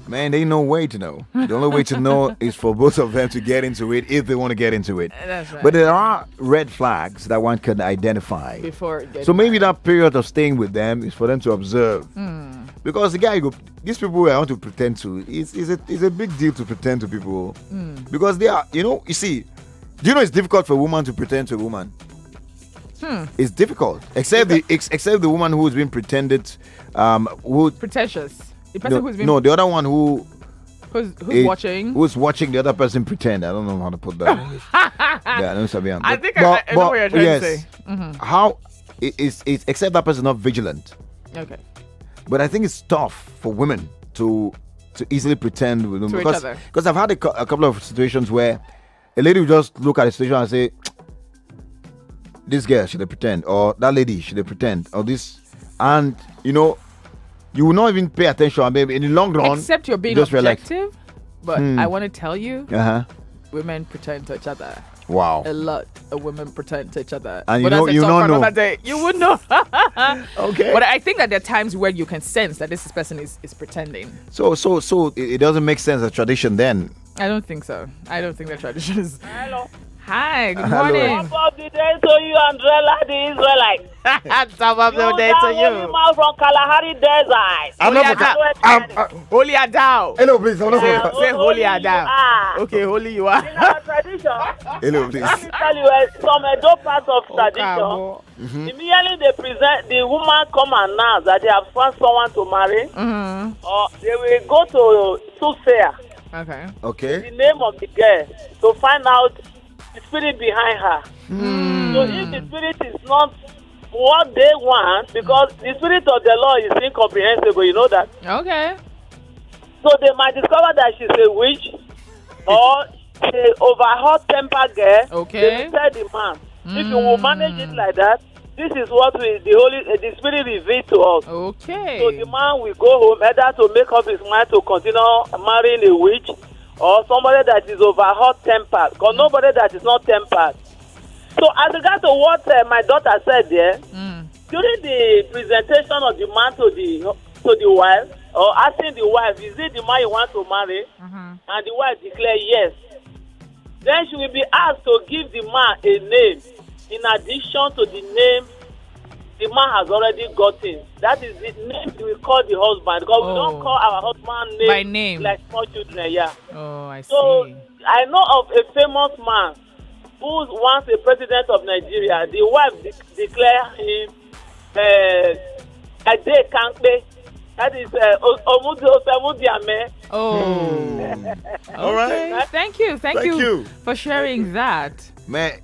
Man, there ain't no way to know. The only way to know is for both of them to get into it if they want to get into it. That's right. But there are red flags that one can identify. Before so maybe that period of staying with them is for them to observe. Because the guy, these people I want to pretend to, it's a big deal to pretend to people. Because they are, you see, do you know it's difficult for a woman to pretend to a woman? It's difficult. Except the woman who's been pretended, pretentious. The person who's been the other one who's watching. Who's watching the other person pretend. I don't know how to put that. I think I know what you're trying to say. How it's except that person not vigilant. Okay. But I think it's tough for women to easily pretend with them to each other. Because I've had a couple of situations where a lady will just look at the situation and say, "This girl should they pretend," or "That lady should they pretend," or this, and you will not even pay attention. Maybe in the long run, except you're being objective. But I want to tell you, women pretend to each other. Wow. A lot of women pretend to each other. And you don't know. You would know. Okay. But I think that there are times where you can sense that this person is pretending. So it doesn't make sense as tradition then. I don't think so. I don't think that tradition is. Hello. Hi, good morning. Top of the day to you, Andrea, the Israelite. Top of the day to you. You from Kalahari Desert. I'm not Holy Adao. Hello, please. I'm not Say Holy Adao. Okay, holy you are. In our tradition, hello, please. let me tell you some Edo parts of tradition. Immediately they present, the woman come and announce that they have found someone to marry. Or they will go to soothsayer. Okay. The name of the girl to find out the spirit behind her. So if the spirit is not what they want, because the spirit of the Lord is incomprehensible, you know that. Okay. So they might discover that she's a witch or an overhot temper girl. Okay. They will tell the man, if you will manage it like that, this is what the spirit revealed to us. Okay. So the man will go home either to make up his mind to continue marrying a witch or somebody that is over hot tempered, because nobody that is not tempered. So as regards to what my daughter said there, during the presentation of the man to the wife, or asking the wife, is it the man you want to marry? And the wife declare yes. Then she will be asked to give the man a name in addition to the name the man has already gotten. That is the name we call the husband, because we don't call our husband by name like small children. Yeah. Oh, I see. So I know of a famous man who was once a president of Nigeria. The wife declared him Ade Kankpe. That is Omudiame. Oh. All right. Thank you for sharing that. Man,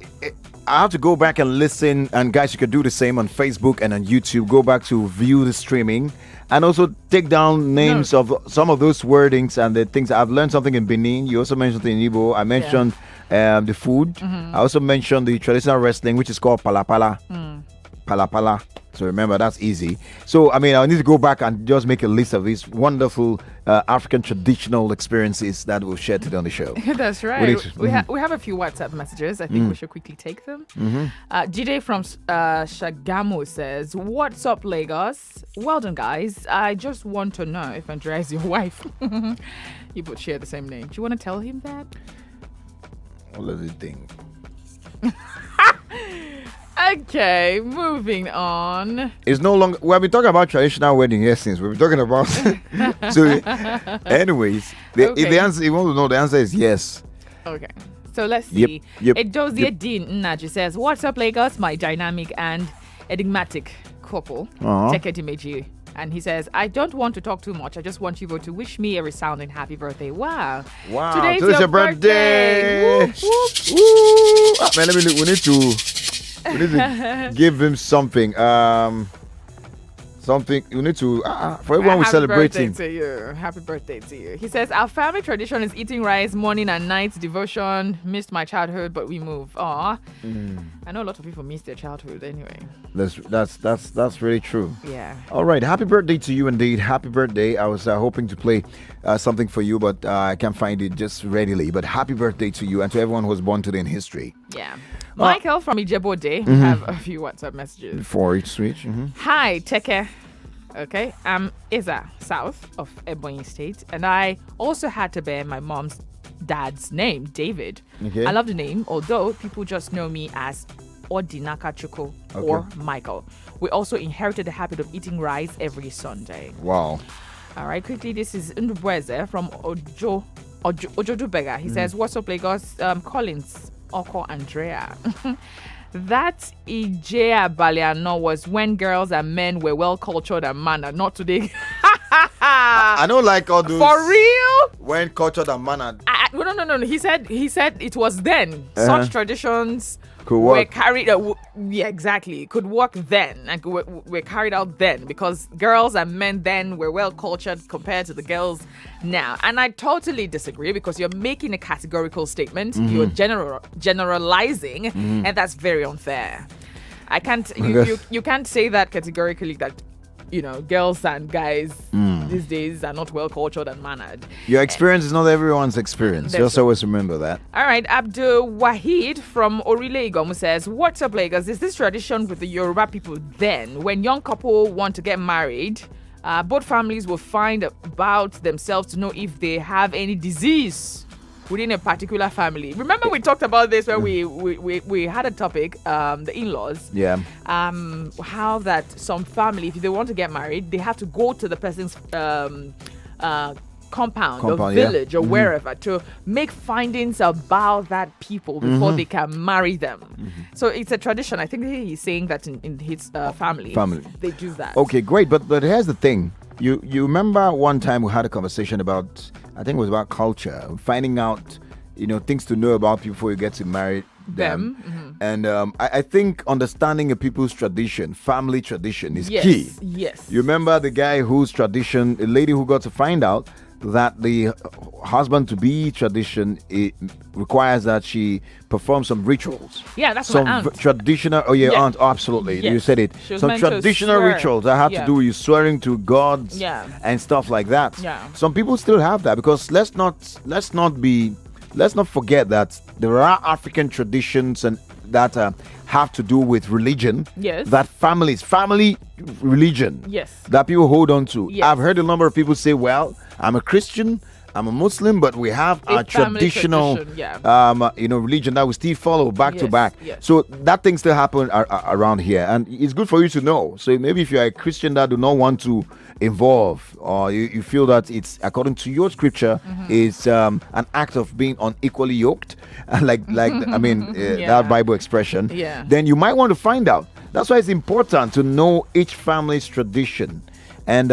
I have to go back and listen, and guys, you can do the same on Facebook and on YouTube. Go back to view the streaming and also take down names of some of those wordings and the things. I've learned something in Benin. You also mentioned in Igbo. I mentioned the food. I also mentioned the traditional wrestling, which is called palapala. Palapala. So remember, that's easy. So, I mean, I need to go back and just make a list of these wonderful African traditional experiences that we'll share today on the show. That's right. We have a few WhatsApp messages. I think we should quickly take them. Jide from Shagamu says, "What's up, Lagos? Well done, guys. I just want to know if Andrea is your wife." You both share the same name. Do you want to tell him that? What does he think? Okay, moving on. It's no longer. We have been talking about traditional wedding here since. We've been talking about. So, anyways, if the answer, you want to know, the answer is yes. Okay, so let's see. Edozie Dean Naji says, "What's up, Lagos? My dynamic and enigmatic couple, Teke And he says, I don't want to talk too much. I just want you both to wish me a resounding happy birthday. Wow. Today's your birthday. Whoop, whoop. Woo. Man, let me look. We need to give him something. Something you need to for everyone we're celebrating. Happy birthday to you. He says our family tradition is eating rice morning and night devotion. Missed my childhood, but we move. I know a lot of people miss their childhood anyway. That's really true. Yeah. All right. Happy birthday to you indeed. Happy birthday. I was hoping to play something for you, but I can't find it just readily. But happy birthday to you and to everyone who was born today in history. Yeah. Michael from Ijebode. We have a few WhatsApp messages. Before each switch. Hi, Teke. Okay, I'm Isa, south of Ebonyi State, and I also had to bear my mom's dad's name, David. Okay. I love the name, although people just know me as Odinaka Chuko or Michael. We also inherited the habit of eating rice every Sunday. Wow. All right, quickly, this is Ndubweze from Ojodubega. He says, what's up, Lagos? Collins, Oko, Andrea. That Ijea Baliano was when girls and men were well cultured and mannered, not today. I don't like all those. For real? When cultured and mannered. No. He said it was then. Such traditions could work. Were carried exactly. Could work then and were carried out then because girls and men then were well cultured compared to the girls now. And I totally disagree because you're making a categorical statement. You're generalizing, and that's very unfair. I can't. You can't say that categorically that girls and guys these days are not well cultured and mannered. Your experience is not everyone's experience. Just always remember that. All right, Abdul Wahid from Orile Igom says, what's up, Lagos? Is this tradition with the Yoruba people then? When young couple want to get married, both families will find about themselves to know if they have any disease within a particular family. Remember we talked about this when we had a topic, the in-laws. Yeah. How that some family, if they want to get married, they have to go to the person's compound or village or wherever to make findings about that people before they can marry them. So it's a tradition. I think he's saying that in his family they do that. Okay, great. But here's the thing. You remember one time we had a conversation about, I think it was about culture, finding out, things to know about people before you get to marry them. And I think understanding a people's tradition, family tradition is key. Yes. You remember the guy whose tradition, a lady who got to find out that the husband-to-be tradition, it requires that she perform some rituals. Yeah, that's some my aunt. Traditional. Oh, yeah, aunt. Oh, absolutely. Yes. You said it. Some traditional rituals that have to do with you swearing to gods and stuff like that. Yeah. Some people still have that because let's not forget that there are African traditions and that have to do with religion. Yes. That family religion. Yes. That people hold on to. Yes. I've heard a number of people say, well, I'm a Christian, I'm a Muslim, but we have our traditional religion that we still follow back to back. Yes. So that thing still happen around here, and it's good for you to know. So maybe if you're a Christian that do not want to involve, or you feel that it's according to your scripture is an act of being unequally yoked, like that Bible expression, then you might want to find out. That's why it's important to know each family's tradition. And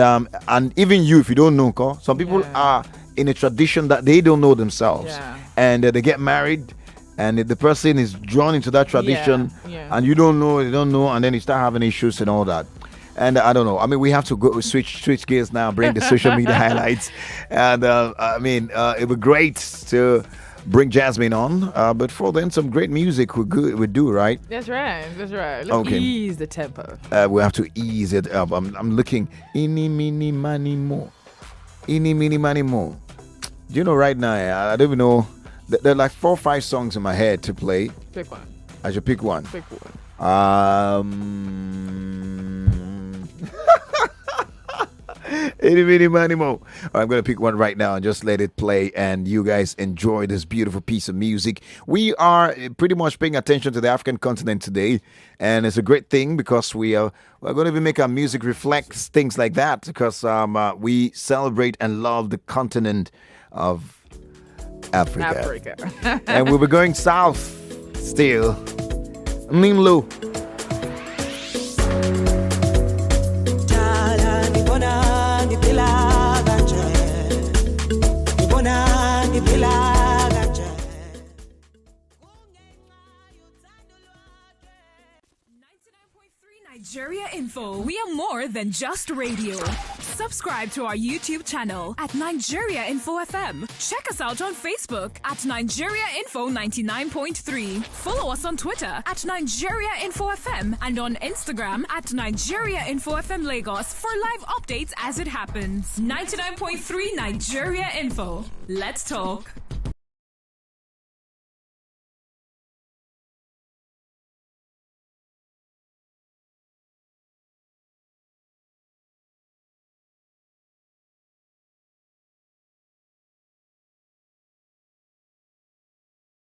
even you, if you don't know, some people are in a tradition that they don't know themselves, and they get married, and the person is drawn into that tradition, and you don't know, and then you start having issues and all that. And I don't know. I mean, we have to go switch gears now, bring the social media highlights, and it would be great to bring Jasmine on, but for then some great music we do, right? That's right. Let's ease the tempo. We have to ease it up. I'm looking. Eeny, meeny, miny, mo. Eeny, meeny, miny, mo. Do you know right now, I don't even know, there are like 4 or 5 songs in my head to play. Pick one. I should pick one. Pick one. Eeny, meeny, miny, mo. I'm going to pick one right now and just let it play, and you guys enjoy this beautiful piece of music. We are pretty much paying attention to the African continent today, and it's a great thing because we're going to even make our music reflect things like that, because we celebrate and love the continent of Africa. And we'll be going south still. Nimlu. Nigeria Info. We are more than just radio. Subscribe to our YouTube channel at Nigeria Info FM. Check us out on Facebook at Nigeria Info 99.3. Follow us on Twitter at Nigeria Info FM and on Instagram at Nigeria Info FM Lagos for live updates as it happens. 99.3 Nigeria Info. Let's talk.